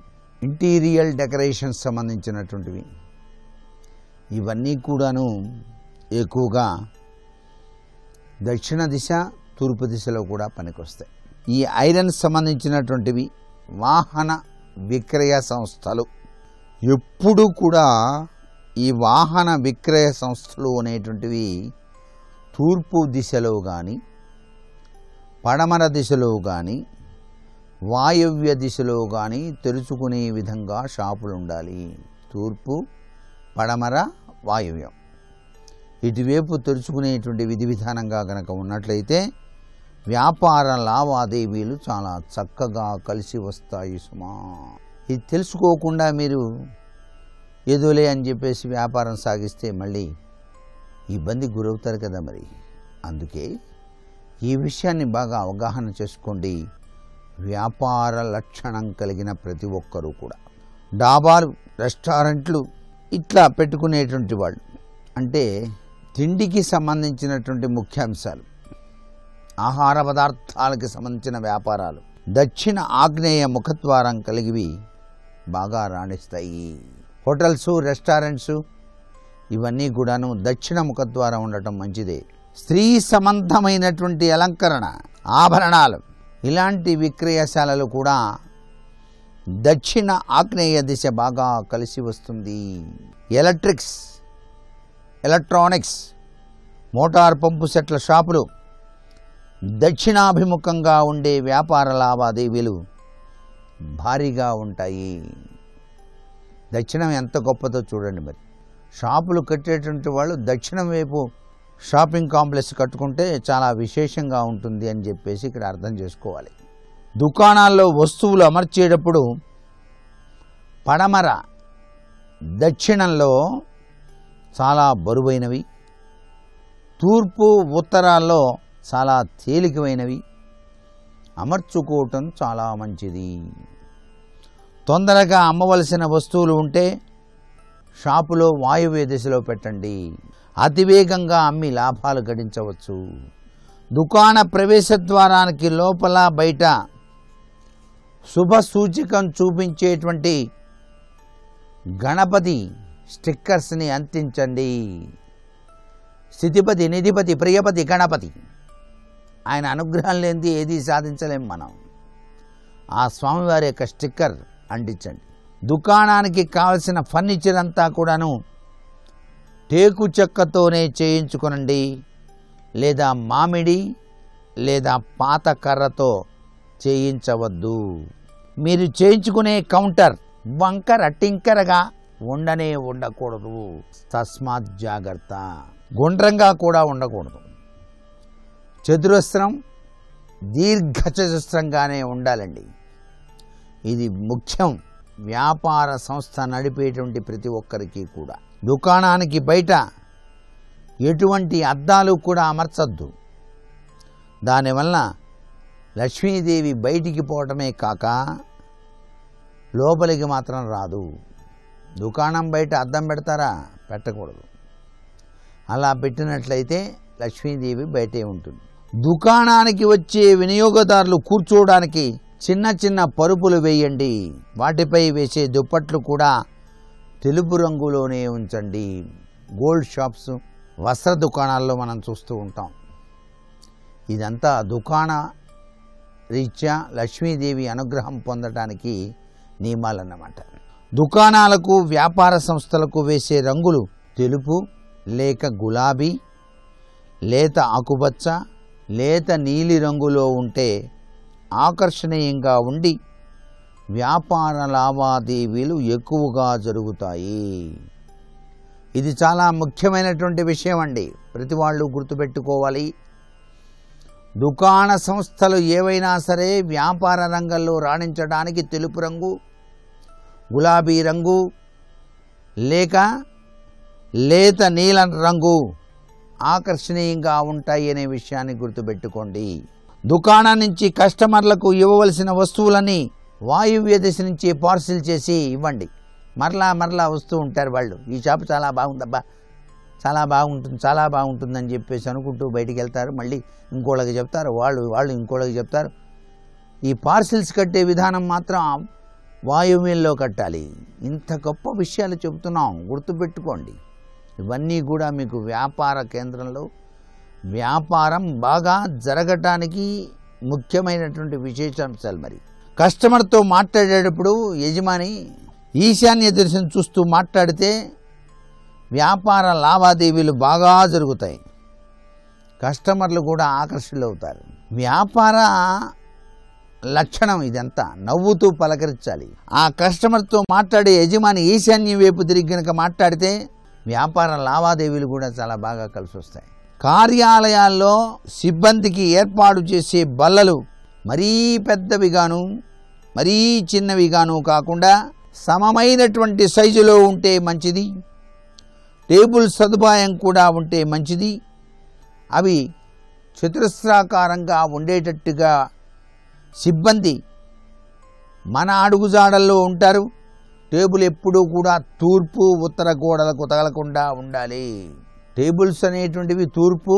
ఇంటీరియల్ డెకరేషన్స్ సంబంధించినటువంటివి ఇవన్నీ కూడాను ఎక్కువగా దక్షిణ దిశ, తూర్పు దిశలో కూడా పనికొస్తాయి. ఈ ఐరన్ సంబంధించినటువంటివి, వాహన విక్రయ సంస్థలు ఎప్పుడూ కూడా ఈ వాహన విక్రయ సంస్థలు అనేటువంటివి తూర్పు దిశలో కానీ, పడమర దిశలో కానీ, వాయవ్య దిశలో కానీ తెరుచుకునే విధంగా షాపులు ఉండాలి. తూర్పు, పడమర, వాయువ్యం ఇటువైపు తెరుచుకునేటువంటి విధి విధానంగా కనుక ఉన్నట్లయితే వ్యాపార లావాదేవీలు చాలా చక్కగా కలిసి వస్తాయి సుమా. ఇది తెలుసుకోకుండా మీరు ఏదోలే అని చెప్పేసి వ్యాపారం సాగిస్తే మళ్ళీ ఇబ్బంది గురవుతారు కదా. మరి అందుకే ఈ విషయాన్ని బాగా అవగాహన చేసుకోండి. వ్యాపార లక్షణం కలిగిన ప్రతి ఒక్కరూ కూడా డాబాలు, రెస్టారెంట్లు ఇట్లా పెట్టుకునేటువంటి వాళ్ళు, అంటే తిండికి సంబంధించినటువంటి ముఖ్యాంశాలు, ఆహార పదార్థాలకు సంబంధించిన వ్యాపారాలు దక్షిణ ఆగ్నేయ ముఖద్వారం కలిగివి బాగా రాణిస్తాయి. హోటల్స్, రెస్టారెంట్స్ ఇవన్నీ కూడాను దక్షిణ ముఖద్వారం ఉండటం మంచిదే. స్త్రీ సంబంధమైనటువంటి అలంకరణ, ఆభరణాలు ఇలాంటి విక్రయశాలలు కూడా దక్షిణ ఆగ్నేయ దిశ బాగా కలిసి వస్తుంది. ఎలక్ట్రానిక్స్, మోటార్ పంపు సెట్ల షాపులు, దక్షిణాభిముఖంగా ఉండే వ్యాపార లావాదేవీలు భారీగా ఉంటాయి. దక్షిణం ఎంత గొప్పదో చూడండి. మరి షాపులు కట్టేటువంటి వాళ్ళు దక్షిణం వైపు షాపింగ్ కాంప్లెక్స్ కట్టుకుంటే చాలా విశేషంగా ఉంటుంది అని చెప్పేసి ఇక్కడ అర్థం చేసుకోవాలి. దుకాణాల్లో వస్తువులు అమర్చేటప్పుడు పడమర, దక్షిణంలో చాలా బరువైనవి, తూర్పు, ఉత్తరాల్లో చాలా తేలికమైనవి అమర్చుకోవటం చాలా మంచిది. తొందరగా అమ్మవలసిన వస్తువులు ఉంటే షాపులో వాయువ్య దిశలో పెట్టండి. అతివేగంగా అమ్మి లాభాలు గడించవచ్చు. దుకాణ ప్రవేశ ద్వారానికి లోపల బయట శుభ సూచికం చూపించేటువంటి గణపతి స్టిక్కర్స్ని అంటించండి. స్థితిపతి, నిధిపతి, ప్రియపతి గణపతి, ఆయన అనుగ్రహం లేనిది ఏది సాధించలేం మనం. ఆ స్వామివారి యొక్క స్టిక్కర్ అంటించండి. దుకాణానికి కావలసిన ఫర్నిచర్ అంతా కూడాను టేకు చెక్కతోనే చేయించుకొనండి, లేదా మామిడి లేదా పాత కర్రతో చేయించవద్దు. మీరు చేయించుకునే కౌంటర్ వంకర టింకరగా ఉండకూడదు. తస్మాత్ జాగ్రత్త. గుండ్రంగా కూడా ఉండకూడదు. చతురస్రం, దీర్ఘచతురస్రంగానే ఉండాలండి. ఇది ముఖ్యం వ్యాపార సంస్థ నడిపేటువంటి ప్రతి ఒక్కరికి కూడా. దుకాణానికి బయట ఎటువంటి అద్దాలు కూడా అమర్చద్దు. దానివల్ల లక్ష్మీదేవి బయటికి పోవటమే కాక లోపలికి మాత్రం రాదు. దుకాణం బయట అద్దం పెడతారా? పెట్టకూడదు. అలా పెట్టినట్లయితే లక్ష్మీదేవి బయటే ఉంటుంది. దుకాణానికి వచ్చే వినియోగదారులు కూర్చోవడానికి చిన్న చిన్న పరుపులు వేయండి. వాటిపై వేసే దుప్పట్లు కూడా తెలుపు రంగులోనే ఉంచండి. గోల్డ్ షాప్స్, వస్త్ర దుకాణాల్లో మనం చూస్తూ ఉంటాం. ఇదంతా దుకాణ రీత్యా లక్ష్మీదేవి అనుగ్రహం పొందడానికి నియమాలన్నమాట. దుకాణాలకు, వ్యాపార సంస్థలకు వేసే రంగులు తెలుపు లేక గులాబీ, లేత ఆకుపచ్చ, లేత నీలి రంగులో ఉంటే ఆకర్షణీయంగా ఉండి వ్యాపార లావాదేవీలు ఎక్కువగా జరుగుతాయి. ఇది చాలా ముఖ్యమైనటువంటి విషయం అండి. ప్రతి వాళ్ళు గుర్తుపెట్టుకోవాలి. దుకాణ సంస్థలు ఏవైనా సరే వ్యాపార రంగంలో రాణించడానికి తెలుపు రంగు, గులాబీ రంగు లేక లేత నీలం రంగు ఆకర్షణీయంగా ఉంటాయి అనే విషయాన్ని గుర్తుపెట్టుకోండి. దుకాణం నుంచి కస్టమర్లకు ఇవ్వవలసిన వస్తువులని వాయువ్య దిశ నుంచి పార్సిల్ చేసి ఇవ్వండి. మరలా వస్తూ ఉంటారు వాళ్ళు. ఈ షాపు చాలా బాగుందబ్బా, చాలా బాగుంటుందని చెప్పేసి అనుకుంటూ బయటికి వెళ్తారు. మళ్ళీ ఇంకోళ్ళకి చెప్తారు, వాళ్ళు ఇంకోళ్ళకి చెప్తారు. ఈ పార్సిల్స్ కట్టే విధానం మాత్రం వాయువ్యంలో కట్టాలి. ఇంత గొప్ప విషయాలు చెబుతున్నాం, గుర్తుపెట్టుకోండి. ఇవన్నీ కూడా మీకు వ్యాపార కేంద్రంలో వ్యాపారం బాగా జరగటానికి ముఖ్యమైనటువంటి విశేషాంశాలు. మరి కస్టమర్తో మాట్లాడేటప్పుడు యజమాని ఈశాన్య దిశను చూస్తూ మాట్లాడితే వ్యాపార లావాదేవీలు బాగా జరుగుతాయి. కస్టమర్లు కూడా ఆకర్షితులవుతారు. వ్యాపార లక్షణం ఇదంతా. నవ్వుతూ పలకరించాలి. ఆ కస్టమర్తో మాట్లాడే యజమాని ఈశాన్యం వైపు తిరిగి కనుక మాట్లాడితే వ్యాపార లావాదేవీలు కూడా చాలా బాగా కలిసి వస్తాయి. కార్యాలయాల్లో సిబ్బందికి ఏర్పాటు చేసే బల్లలు మరీ పెద్దవిగాను మరీ చిన్నవిగాను కాకుండా సమమైనటువంటి సైజులో ఉంటే మంచిది. టేబుల్ సదుపాయం కూడా ఉంటే మంచిది. అవి చతురస్రాకారంగా ఉండేటట్టుగా సిబ్బంది మన అడుగుజాడల్లో ఉంటారు. టేబుల్ ఎప్పుడూ కూడా తూర్పు ఉత్తర గోడలకు తగలకుండా ఉండాలి. టేబుల్స్ అనేటువంటివి తూర్పు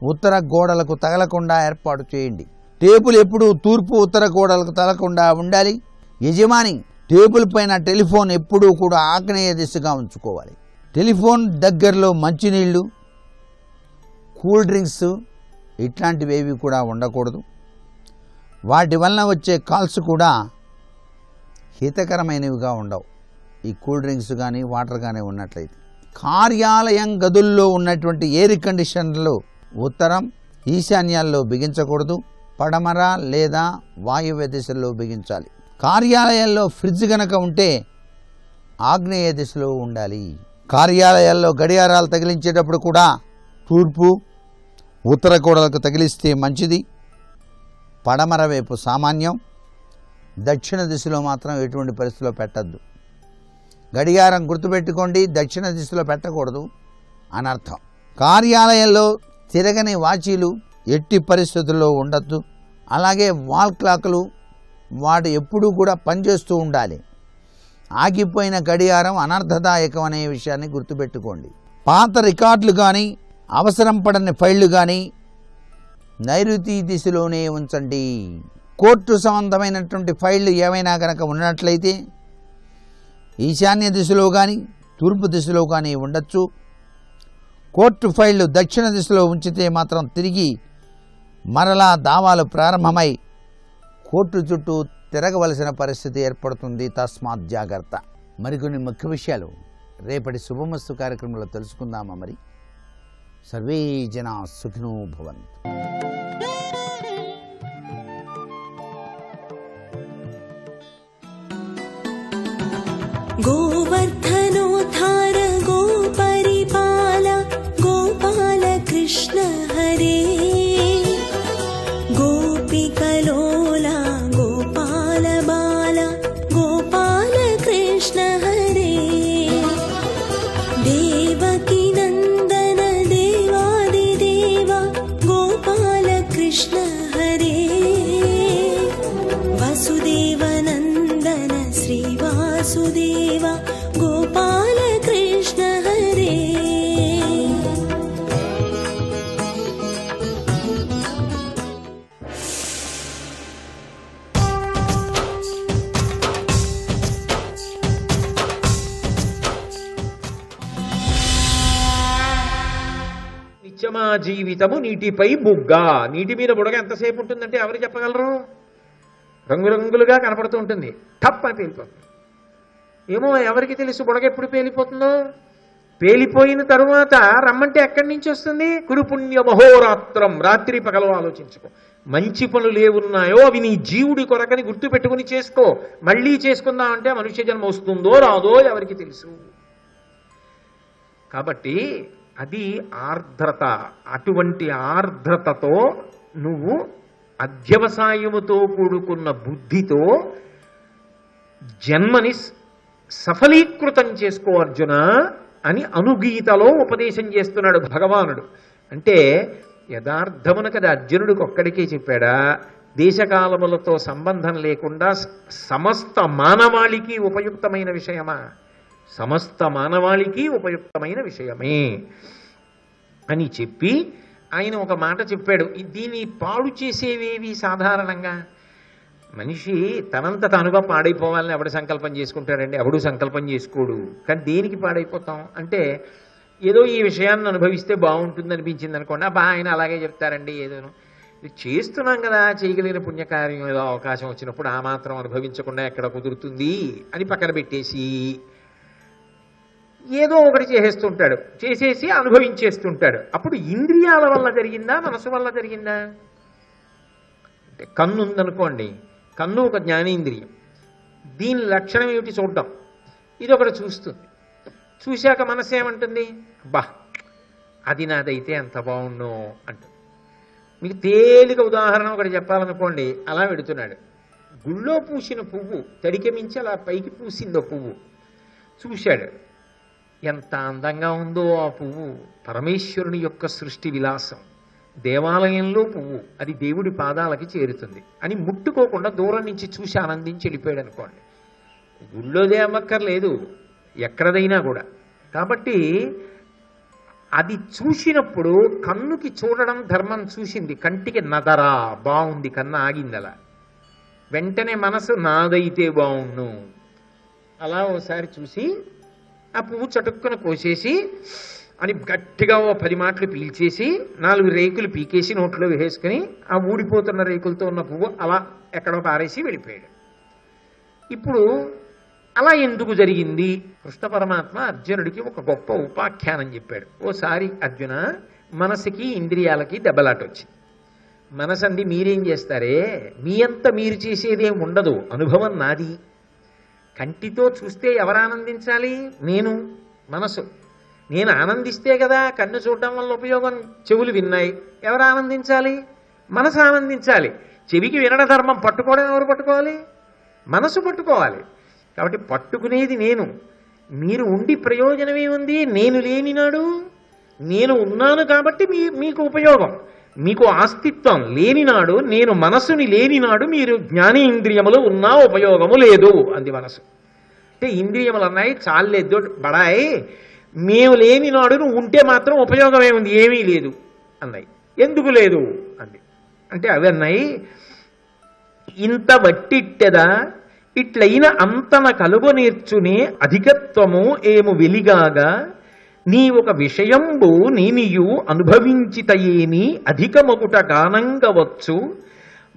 ఉత్తర గోడలకు తగలకుండా ఏర్పాటు చేయండి. టేబుల్ ఎప్పుడూ తూర్పు ఉత్తర గోడలకు తగలకుండా ఉండాలి. యజమాని టేబుల్ పైన టెలిఫోన్ ఎప్పుడూ కూడా ఆగ్నేయ దిశగా ఉంచుకోవాలి. టెలిఫోన్ దగ్గరలో మంచినీళ్ళు, కూల్ డ్రింక్స్ ఇట్లాంటివి ఏవి కూడా ఉండకూడదు. వాటి వలన వచ్చే కాల్స్ కూడా హితకరమైనవిగా ఉండవు. ఈ కూల్ డ్రింక్స్ కానీ వాటర్ కానీ ఉన్నట్లయితే. కార్యాలయం గదుల్లో ఉన్నటువంటి ఎయిర్ కండిషనర్లు ఉత్తరం ఈశాన్యాల్లో బిగించకూడదు. పడమర లేదా వాయువ్య దిశలో బిగించాలి. కార్యాలయాల్లో ఫ్రిడ్జ్ గనక ఉంటే ఆగ్నేయ దిశలో ఉండాలి. కార్యాలయాల్లో గడియారాలు తగిలించేటప్పుడు కూడా తూర్పు ఉత్తర గోడలకు తగిలిస్తే మంచిది. పడమర వైపు సామాన్యం, దక్షిణ దిశలో మాత్రం ఎటువంటి పరిస్థితిలో పెట్టద్దు. గడియారం గుర్తుపెట్టుకోండి, దక్షిణ దిశలో పెట్టకూడదు అనర్థం. కార్యాలయంలో తిరగని వాచీలు ఎట్టి పరిస్థితుల్లో ఉండద్దు. అలాగే వాల్ క్లాకులు వాడు ఎప్పుడూ కూడా పనిచేస్తూ ఉండాలి. ఆగిపోయిన గడియారం అనర్థదాయకం అనే విషయాన్ని గుర్తుపెట్టుకోండి. పాత రికార్డులు కానీ అవసరం పడని ఫైళ్లు కానీ నైరుతి దిశలోనే ఉంచండి. కోర్టు సంబంధమైనటువంటి ఫైళ్లు ఏమైనా కనుక ఉన్నట్లయితే ఈశాన్య దిశలో కానీ తూర్పు దిశలో కానీ ఉండొచ్చు. కోర్టు ఫైళ్లు దక్షిణ దిశలో ఉంచితే మాత్రం తిరిగి మరలా దావాలు ప్రారంభమై కోర్టు చుట్టూ తిరగవలసిన పరిస్థితి ఏర్పడుతుంది. తస్మాత్ జాగ్రత్త. మరికొన్ని ముఖ్య విషయాలు రేపటి శుభమస్తు కార్యక్రమంలో తెలుసుకుందామా? మరి సర్వే జనా సుఖినో భవంతు. गोवर्धनोद्धार गोपरिपाल गोपाल कृष्ण हरे गोपिकलोला गोपाल बाल गोपाल कृष्ण हरे देवकी नन्दन देवादिदेव गोपाल कृष्ण हरे वसुदेव नन्दन श्रीवासुदेव गोपाल कृष्ण हरे నిత్యమా జీవితము నీటిపై బుగ్గ. నీటి మీద బుడగ ఎంతసేపు ఉంటుందంటే ఎవరు చెప్పగలరు? రంగురంగులుగా కనపడుతూ ఉంటుంది, టప్ అని పేలిపోతుంది. ఏమో ఎవరికి తెలుసు బుడగ ఎప్పుడు పేలిపోతుందో? పేలిపోయిన తరువాత రమ్మంటే ఎక్కడి నుంచి వస్తుంది? కురుపుణ్య మహోరాత్రం. రాత్రి పగలు ఆలోచించుకో. మంచి పనులు ఏవున్నాయో అవి నీ జీవుడి కొరకని గుర్తు పెట్టుకుని చేసుకో. మళ్ళీ చేసుకుందామంటే మనుష్య జన్మ వస్తుందో రాదో ఎవరికి తెలుసు? కాబట్టి అది ఆర్ద్రత. అటువంటి ఆర్ద్రతతో నువ్వు అధ్యవసాయముతో కూడుకున్న బుద్ధితో జన్మని సఫలీకృతం చేసుకో అర్జున అని అనుగీతలో ఉపదేశం చేస్తున్నాడు భగవానుడు. అంటే యథార్థమున కదా అర్జునుడికి ఒక్కడికే చెప్పాడా? దేశకాలములతో సంబంధం లేకుండా సమస్త మానవాళికి ఉపయుక్తమైన విషయమా? సమస్త మానవాళికి ఉపయుక్తమైన విషయమే అని చెప్పి ఆయన ఒక మాట చెప్పాడు. దీన్ని పాడు చేసేవేవి సాధారణంగా మనిషి తనంత తానుగా పాడైపోవాలని ఎవడు సంకల్పం చేసుకుంటాడండి? ఎవడు సంకల్పం చేసుకోడు. కానీ దేనికి పాడైపోతాం అంటే ఏదో ఈ విషయాన్ని అనుభవిస్తే బాగుంటుంది అనిపించింది అనుకోండి, అబ్బా ఆయన అలాగే చెప్తారండి, ఏదోను చేస్తున్నాం కదా, చేయగలిగిన పుణ్యకార్యం ఏదో అవకాశం వచ్చినప్పుడు ఆ మాత్రం అనుభవించకుండా ఎక్కడ కుదురుతుంది అని పక్కన పెట్టేసి ఏదో ఒకటి చేసేస్తుంటాడు, చేసేసి అనుభవించేస్తుంటాడు. అప్పుడు ఇంద్రియాల వల్ల జరిగిందా మనసు వల్ల జరిగిందా? అంటే కన్ను ఉందనుకోండి, కన్ను ఒక జ్ఞానేంద్రియం. దీని లక్షణం ఏమిటి? చూడడం. ఇది ఒకటి చూస్తుంది. చూశాక మనసు ఏమంటుంది? అబ్బా అది నాదైతే ఎంత బాగుండు అంటుంది. మీకు తేలిక ఉదాహరణ ఒకటి చెప్పాలనుకోండి. అలా పెడుతున్నాడు, గుళ్ళో పూసిన పువ్వు తడికి మించి అలా పైకి పూసిందో పువ్వు చూశాడు. ఎంత అందంగా ఉందో ఆ పువ్వు, పరమేశ్వరుని యొక్క సృష్టి విలాసం. దేవాలయంలో పువ్వు, అది దేవుడి పాదాలకి చేరుతుంది అని ముట్టుకోకుండా దూరం నుంచి చూసి ఆనందించి వెళ్ళిపోయాడు అనుకోండి. గుళ్ళోదే అమ్మక్కర్లేదు, ఎక్కడదైనా కూడా. కాబట్టి అది చూసినప్పుడు కన్నుకి చూడడం ధర్మం చూసింది, కంటికి నదరా బాగుంది, కన్ను ఆగింది. అలా వెంటనే మనసు నాదైతే బాగుండు. అలా ఓసారి చూసి ఆ పువ్వు చటుక్కున కోసేసి అని గట్టిగా ఓ 10 మాటలు పీల్చేసి 4 రేకులు పీకేసి నోట్లో వేసుకుని ఆ ఊడిపోతున్న రేకులతో ఉన్న పువ్వు అలా ఎక్కడో పారేసి వెళ్ళిపోయాడు. ఇప్పుడు అలా ఎందుకు జరిగింది? కృష్ణ పరమాత్మ అర్జునుడికి ఒక గొప్ప ఉపాఖ్యానం చెప్పాడు. ఓసారి అర్జున, మనసుకి ఇంద్రియాలకి దెబ్బలాట వచ్చింది. మనసు అంది, మీరేం చేస్తారే, మీ అంత మీరు చేసేదేం ఉండదు, అనుభవం నాది. కంటితో చూస్తే ఎవరు ఆనందించాలి? నేను. మనసు. నేను ఆనందిస్తే కదా కన్ను చూడడం వల్ల ఉపయోగం. చెవులు విన్నాయి, ఎవరు ఆనందించాలి? మనసు ఆనందించాలి. చెవికి వినడ ధర్మం పట్టుకోవడం ఎవరు పట్టుకోవాలి? మనసు పట్టుకోవాలి. కాబట్టి పట్టుకునేది నేను. మీరు ఉండి ప్రయోజనమే ఉంది. నేను లేనినాడు, నేను ఉన్నాను కాబట్టి మీకు ఉపయోగం, మీకు ఆస్తిత్వం లేనినాడు, నేను మనసుని లేనినాడు మీరు జ్ఞానేంద్రియములు ఉన్నా ఉపయోగము లేదు అంది మనసు. అంటే ఇంద్రియములు అన్నాయి, చాలేదు బడాయి, మేము లేనినాడు నువ్వు ఉంటే మాత్రం ఉపయోగం ఏముంది? ఏమీ లేదు అన్నాయి. ఎందుకు లేదు అంది. అంటే అవి అన్నాయి, ఇంత వట్టిట్టెదా ఇట్లైన అంతన కలుగు నేర్చునే అధికత్వము ఏము వెలిగాగా నీ ఒక విషయంబు నేనియు అనుభవించితయేని అధికమగుట గానంగవచ్చు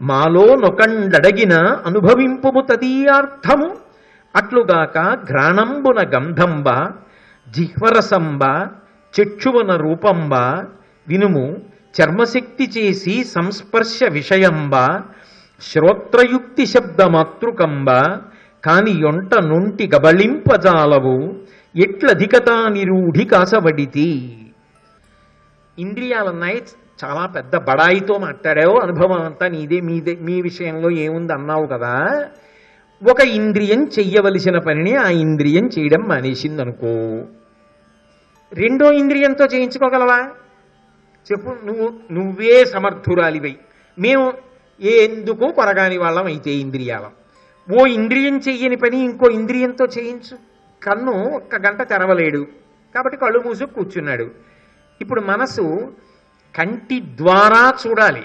మాలో నొకండడగిన అనుభవింపుము తదీయార్థము అట్లుగాక ఘ్రాణంబున గంధంబ జిహ్వరసంబ చక్షువన రూపంబ వినుము చర్మశక్తి చేసి సంస్పర్శ విషయంబ శ్రోత్రయుక్తి శబ్దమాతృకంబ కాని యొంట నుంటి గబళింపజాలవు ఎట్లధికతా నిరూఢి కాసబడితి. ఇంద్రియాలన్నాయి, చాలా పెద్ద బడాయితో మాట్లాడావు, అనుభవం అంతా నీదే, మీ విషయంలో ఏముంది అన్నావు కదా. ఒక ఇంద్రియం చెయ్యవలసిన పనిని ఆ ఇంద్రియం చేయడం మానేసింది అనుకో, రెండో ఇంద్రియంతో చేయించుకోగలవా? చెప్పు. నువ్వే సమర్థురాలివై, మేము ఎందుకు కొరగాని వాళ్ళం అయితే ఇంద్రియాలం. ఓ ఇంద్రియం చెయ్యని పని ఇంకో ఇంద్రియంతో చేయించు. కన్ను 1 గంట తెరవలేడు కాబట్టి కళ్ళు మూసుకు కూర్చున్నాడు. ఇప్పుడు మనసు కంటి ద్వారా చూడాలి.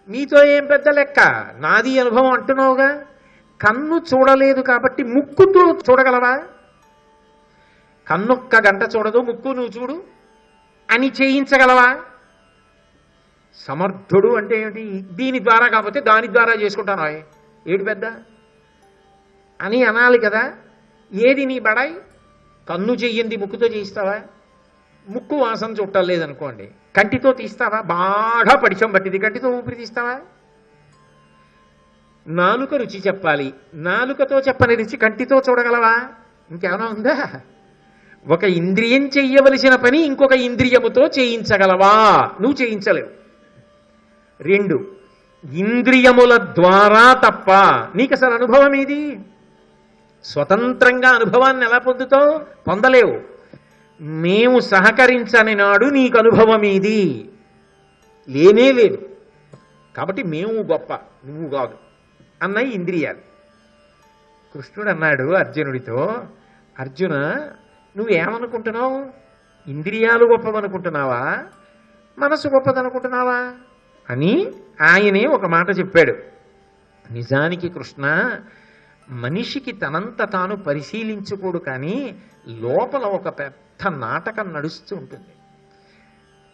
నీతో ఏం పెద్ద లెక్క, నాది అనుభవం అంటున్నావుగా. కన్ను చూడలేదు కాబట్టి ముక్కుతో చూడగలవా? కన్ను 1 గంట చూడదు, ముక్కు నువ్వు చూడు అని చేయించగలవా? సమర్థుడు అంటే ఏమిటి? దీని ద్వారా కాకపోతే దాని ద్వారా చేసుకుంటాను ఏడు పెద్ద అని అనాలి కదా. ఏది నీ బడాయి? కన్ను చెయ్యింది ముక్కుతో చేయిస్తావా? ముక్కు వాసన చుట్టలేదనుకోండి, కంటితో తీస్తావా? బాగా పడిచం పట్టింది, కంటితో ఊపిరి తీస్తావా? నాలుక రుచి చెప్పాలి, నాలుకతో చెప్పని రుచి కంటితో చూడగలవా? ఇంకేమైనా ఉందా? ఒక ఇంద్రియం చెయ్యవలసిన పని ఇంకొక ఇంద్రియముతో చేయించగలవా? నువ్వు చేయించలేవు. 2 ఇంద్రియముల ద్వారా తప్ప నీకు అసలు అనుభవం ఏది? స్వతంత్రంగా అనుభవాన్ని ఎలా పొందుతావు? పొందలేవు. మేము సహకరించని నాడు నీకు అనుభవం ఏది? లేనే లేదు. కాబట్టి మేము గొప్ప, నువ్వు కాదు అన్నాయి ఇంద్రియాలు. కృష్ణుడు అన్నాడు అర్జునుడితో, అర్జున నువ్వేమనుకుంటున్నావు? ఇంద్రియాలు గొప్పవనుకుంటున్నావా, మనసు గొప్పదనుకుంటున్నావా అని ఆయనే ఒక మాట చెప్పాడు. నిజానికి కృష్ణ మనిషికి తనంత తాను పరిశీలించుకోడు, కానీ లోపల ఒక పెద్ద నాటకం నడుస్తూ ఉంటుంది.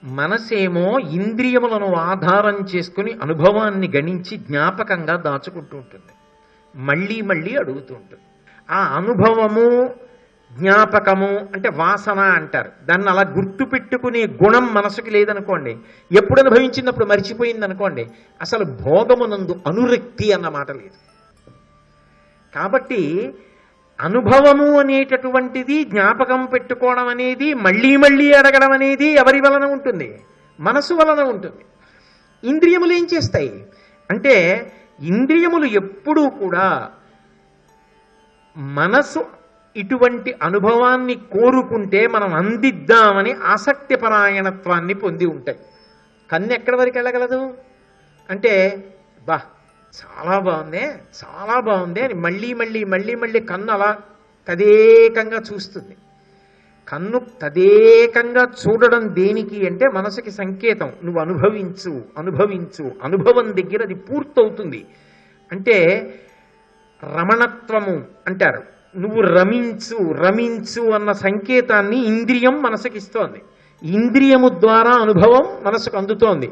మనసేమో ఇంద్రియములను ఆధారం చేసుకుని అనుభవాన్ని గణించి జ్ఞాపకంగా దాచుకుంటూ ఉంటుంది, మళ్ళీ మళ్ళీ అడుగుతూ ఉంటుంది. ఆ అనుభవము జ్ఞాపకము అంటే వాసన అంటారు. దాన్ని అలా గుర్తు పెట్టుకునే గుణం మనసుకి లేదనుకోండి, ఎప్పుడు అనుభవించినప్పుడు మర్చిపోయింది అనుకోండి, అసలు భోగమునందు అనురక్తి అన్న మాట లేదు. కాబట్టి అనుభవము అనేటటువంటిది, జ్ఞాపకం పెట్టుకోవడం అనేది, మళ్ళీ మళ్ళీ అడగడం అనేది ఎవరి వలన ఉంటుంది? మనసు వలన ఉంటుంది. ఇంద్రియములు ఏం చేస్తాయి అంటే, ఇంద్రియములు ఎప్పుడూ కూడా మనసు ఇటువంటి అనుభవాన్ని కోరుకుంటే మనం అందిద్దామని ఆసక్తి పరాయణత్వాన్ని పొంది ఉంటాయి. కన్ను ఎక్కడి వరకు వెళ్ళగలదు అంటే, బా చాలా బాగుందే, చాలా బాగుంది అని మళ్ళీ మళ్ళీ మళ్ళీ మళ్ళీ కన్ను అలా తదేకంగా చూస్తుంది. కన్ను తదేకంగా చూడడం దేనికి అంటే మనసుకి సంకేతం, నువ్వు అనుభవించు అనుభవించు. అనుభవం దగ్గర అది పూర్తవుతుంది. అంటే రమణత్వము అంటారు. నువ్వు రమించు రమించు అన్న సంకేతాన్ని ఇంద్రియం మనసుకిస్తోంది. ఇంద్రియము ద్వారా అనుభవం మనసుకు అందుతోంది.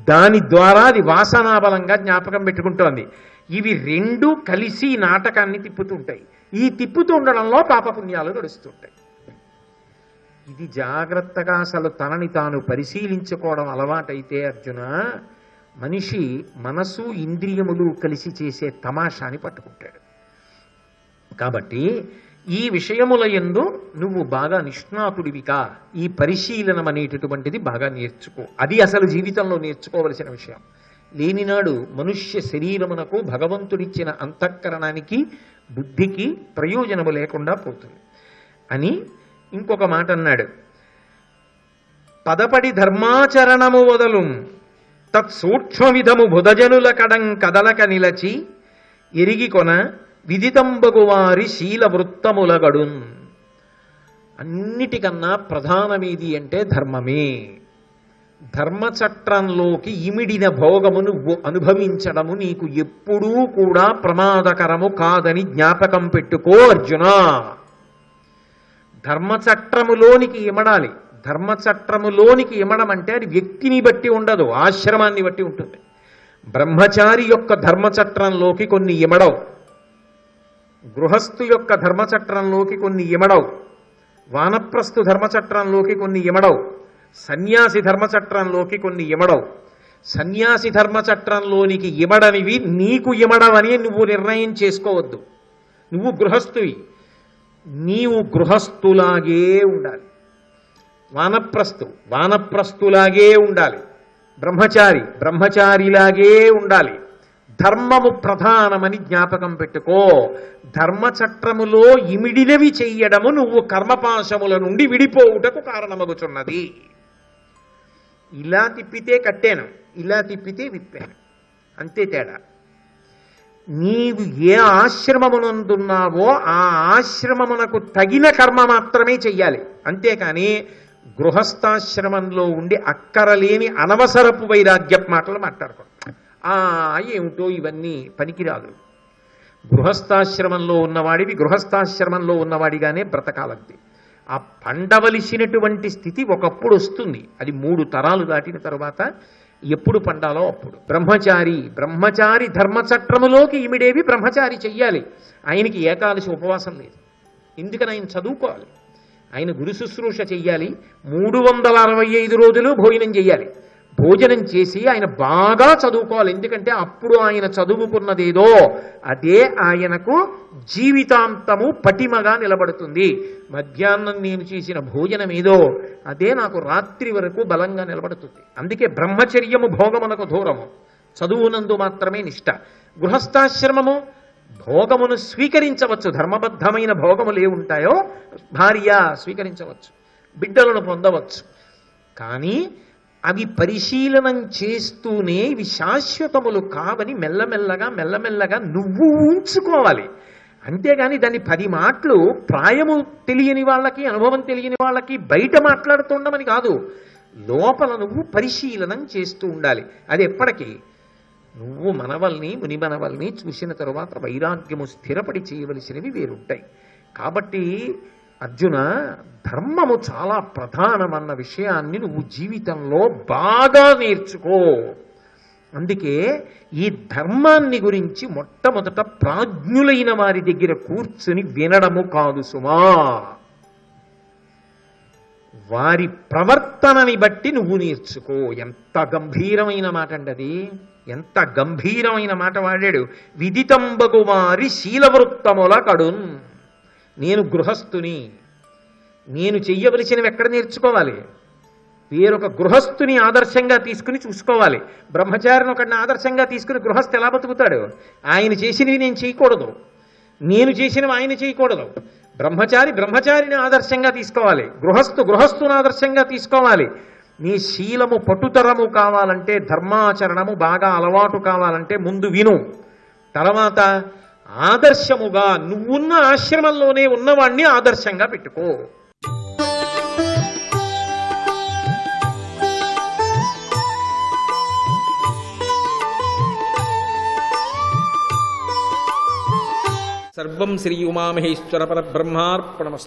దాని ద్వారా అది వాసనాబలంగా జ్ఞాపకం పెట్టుకుంటోంది. ఇవి రెండు కలిసి నాటకాన్ని తిప్పుతుంటాయి. ఈ తిప్పుతూ ఉండడంలో పాపపుణ్యాలు నడుస్తుంటాయి. ఇది జాగ్రత్తగా అసలు తనని తాను పరిశీలించుకోవడం అలవాటైతే అర్జున, మనిషి మనసు ఇంద్రియములు కలిసి చేసే తమాషాని పట్టుకుంటాడు. కాబట్టి ఈ విషయముల యందు నువ్వు బాగా నిష్ణాతుడివిగా ఈ పరిశీలనం అనేటటువంటిది బాగా నేర్చుకో. అది అసలు జీవితంలో నేర్చుకోవలసిన విషయం. లేనినాడు మనుష్య శరీరమునకు భగవంతుడిచ్చిన అంతఃకరణానికి బుద్ధికి ప్రయోజనము లేకుండా పోతుంది అని ఇంకొక మాట అన్నాడు. పదపడి ధర్మాచరణము వదలు తత్సూక్ష్మవిధము బుధజనుల కడం కదలక నిలచి ఎరిగి కొన విదితంబగువారి శీల వృత్తములగడున్. అన్నిటికన్నా ప్రధానమేది అంటే ధర్మమే. ధర్మచట్రంలోకి ఇమిడిన భోగము నువ్వు అనుభవించడము నీకు ఎప్పుడూ కూడా ప్రమాదకరము కాదని జ్ఞాపకం పెట్టుకో అర్జున. ధర్మచట్రములోనికి ఇమడాలి. ధర్మచట్రములోనికి ఇమడం అంటే అది వ్యక్తిని బట్టి ఉండదు, ఆశ్రమాన్ని బట్టి ఉంటుంది. బ్రహ్మచారి యొక్క ధర్మచట్రంలోకి కొన్ని ఇమడవు, గృహస్థు యొక్క ధర్మచట్రంలోకి కొన్ని ఇమడవు, వానప్రస్థు ధర్మచట్రంలోకి కొన్ని ఇమడవు, సన్యాసి ధర్మచట్రంలోకి కొన్ని ఇమడవు. సన్యాసి ధర్మచట్రంలోనికి ఇమడనివి నీకు ఇమడవని నువ్వు నిర్ణయం చేసుకోవద్దు. నువ్వు గృహస్థువి, నీవు గృహస్థులాగే ఉండాలి. వానప్రస్థులాగే ఉండాలి. బ్రహ్మచారిలాగే ఉండాలి. ధర్మము ప్రధానమని జ్ఞాపకం పెట్టుకో. ధర్మచట్రములో ఇమిడినవి చెయ్యడము నువ్వు కర్మపాశముల నుండి విడిపోవుటకు కారణమగుచున్నది. ఇలా తిప్పితే కట్టాను, ఇలా తిప్పితే విప్పాను, అంతే తేడా. నీవు ఏ ఆశ్రమమునందున్నావో ఆ ఆశ్రమమునకు తగిన కర్మ మాత్రమే చెయ్యాలి. అంతేకాని గృహస్థాశ్రమంలో ఉండి అక్కరలేని అనవసరపు వైరాగ్య మాటలు మాట్లాడుకోండి. ఏమిటో ఇవన్నీ పనికిరాదు. గృహస్థాశ్రమంలో ఉన్నవాడివి గృహస్థాశ్రమంలో ఉన్నవాడిగానే బ్రతకాలంతే. ఆ పండవలసినటువంటి స్థితి ఒకప్పుడు వస్తుంది. అది 3 తరాలు దాటిన తర్వాత ఎప్పుడు పండాలో అప్పుడు. బ్రహ్మచారి ధర్మచట్రములోకి ఇమిడేవి బ్రహ్మచారి చెయ్యాలి. ఆయనకి ఏకాదశి ఉపవాసం లేదు. ఎందుకని ఆయన చదువుకోవాలి, ఆయన గురు శుశ్రూష చెయ్యాలి. 365 రోజులు భోజనం చెయ్యాలి. భోజనం చేసి ఆయన బాగా చదువుకోవాలి. ఎందుకంటే అప్పుడు ఆయన చదువుకున్నదేదో అదే ఆయనకు జీవితాంతము పటిమగా నిలబడుతుంది. మధ్యాహ్నం నేను చేసిన భోజనం ఏదో అదే నాకు రాత్రి వరకు బలంగా నిలబడుతుంది. అందుకే బ్రహ్మచర్యము భోగమునకు దూరము, చదువునందు మాత్రమే నిష్ట. గృహస్థాశ్రమము భోగమును స్వీకరించవచ్చు. ధర్మబద్ధమైన భోగములు ఏముంటాయో భార్య స్వీకరించవచ్చు, బిడ్డలను పొందవచ్చు. కానీ అవి పరిశీలనం చేస్తూనే ఇవి శాశ్వతములు కావని మెల్లమెల్లగా నువ్వు ఉంచుకోవాలి. అంతేగాని దాన్ని 10 మాటలు ప్రాయము తెలియని వాళ్ళకి, అనుభవం తెలియని వాళ్ళకి బయట మాట్లాడుతుండమని కాదు. లోపల నువ్వు పరిశీలనం చేస్తూ ఉండాలి. అది ఎప్పటికీ నువ్వు మునిమనవల్ని చూసిన తరువాత వైరాగ్యము స్థిరపడి చేయవలసినవి వేరుంటాయి. కాబట్టి అర్జున, ధర్మము చాలా ప్రధానమన్న విషయాన్ని నువ్వు జీవితంలో బాగా నేర్చుకో. అందుకే ఈ ధర్మాన్ని గురించి మొట్టమొదట ప్రాజ్ఞులైన వారి దగ్గర కూర్చుని వినడము కాదు సుమా, వారి ప్రవర్తనని బట్టి నువ్వు నేర్చుకో. ఎంత గంభీరమైన మాట అండి అది, ఎంత గంభీరమైన మాట వాడాడు. విదితంబగు వారి శీలవృత్తముల కడున్. నేను గృహస్థుని, నేను చెయ్యవలసినవి ఎక్కడ నేర్చుకోవాలి? వేరొక గృహస్థుని ఆదర్శంగా తీసుకుని చూసుకోవాలి. బ్రహ్మచారిని ఒకడిని ఆదర్శంగా తీసుకుని గృహస్థు ఎలా బతుకుతాడు? ఆయన చేసినవి నేను చేయకూడదు, నేను చేసినవి ఆయన చేయకూడదు. బ్రహ్మచారిని ఆదర్శంగా తీసుకోవాలి, గృహస్థుని ఆదర్శంగా తీసుకోవాలి. నీ శీలము పటుతరము కావాలంటే, ధర్మాచరణము బాగా అలవాటు కావాలంటే ముందు విను. తర్వాత ఆదర్శముగా నువ్వున్న ఆశ్రమంలోనే ఉన్నవాణ్ణి ఆదర్శంగా పెట్టుకో. సర్వం శ్రీ ఉమామహేశ్వర పరబ్రహ్మార్పణమస్తు.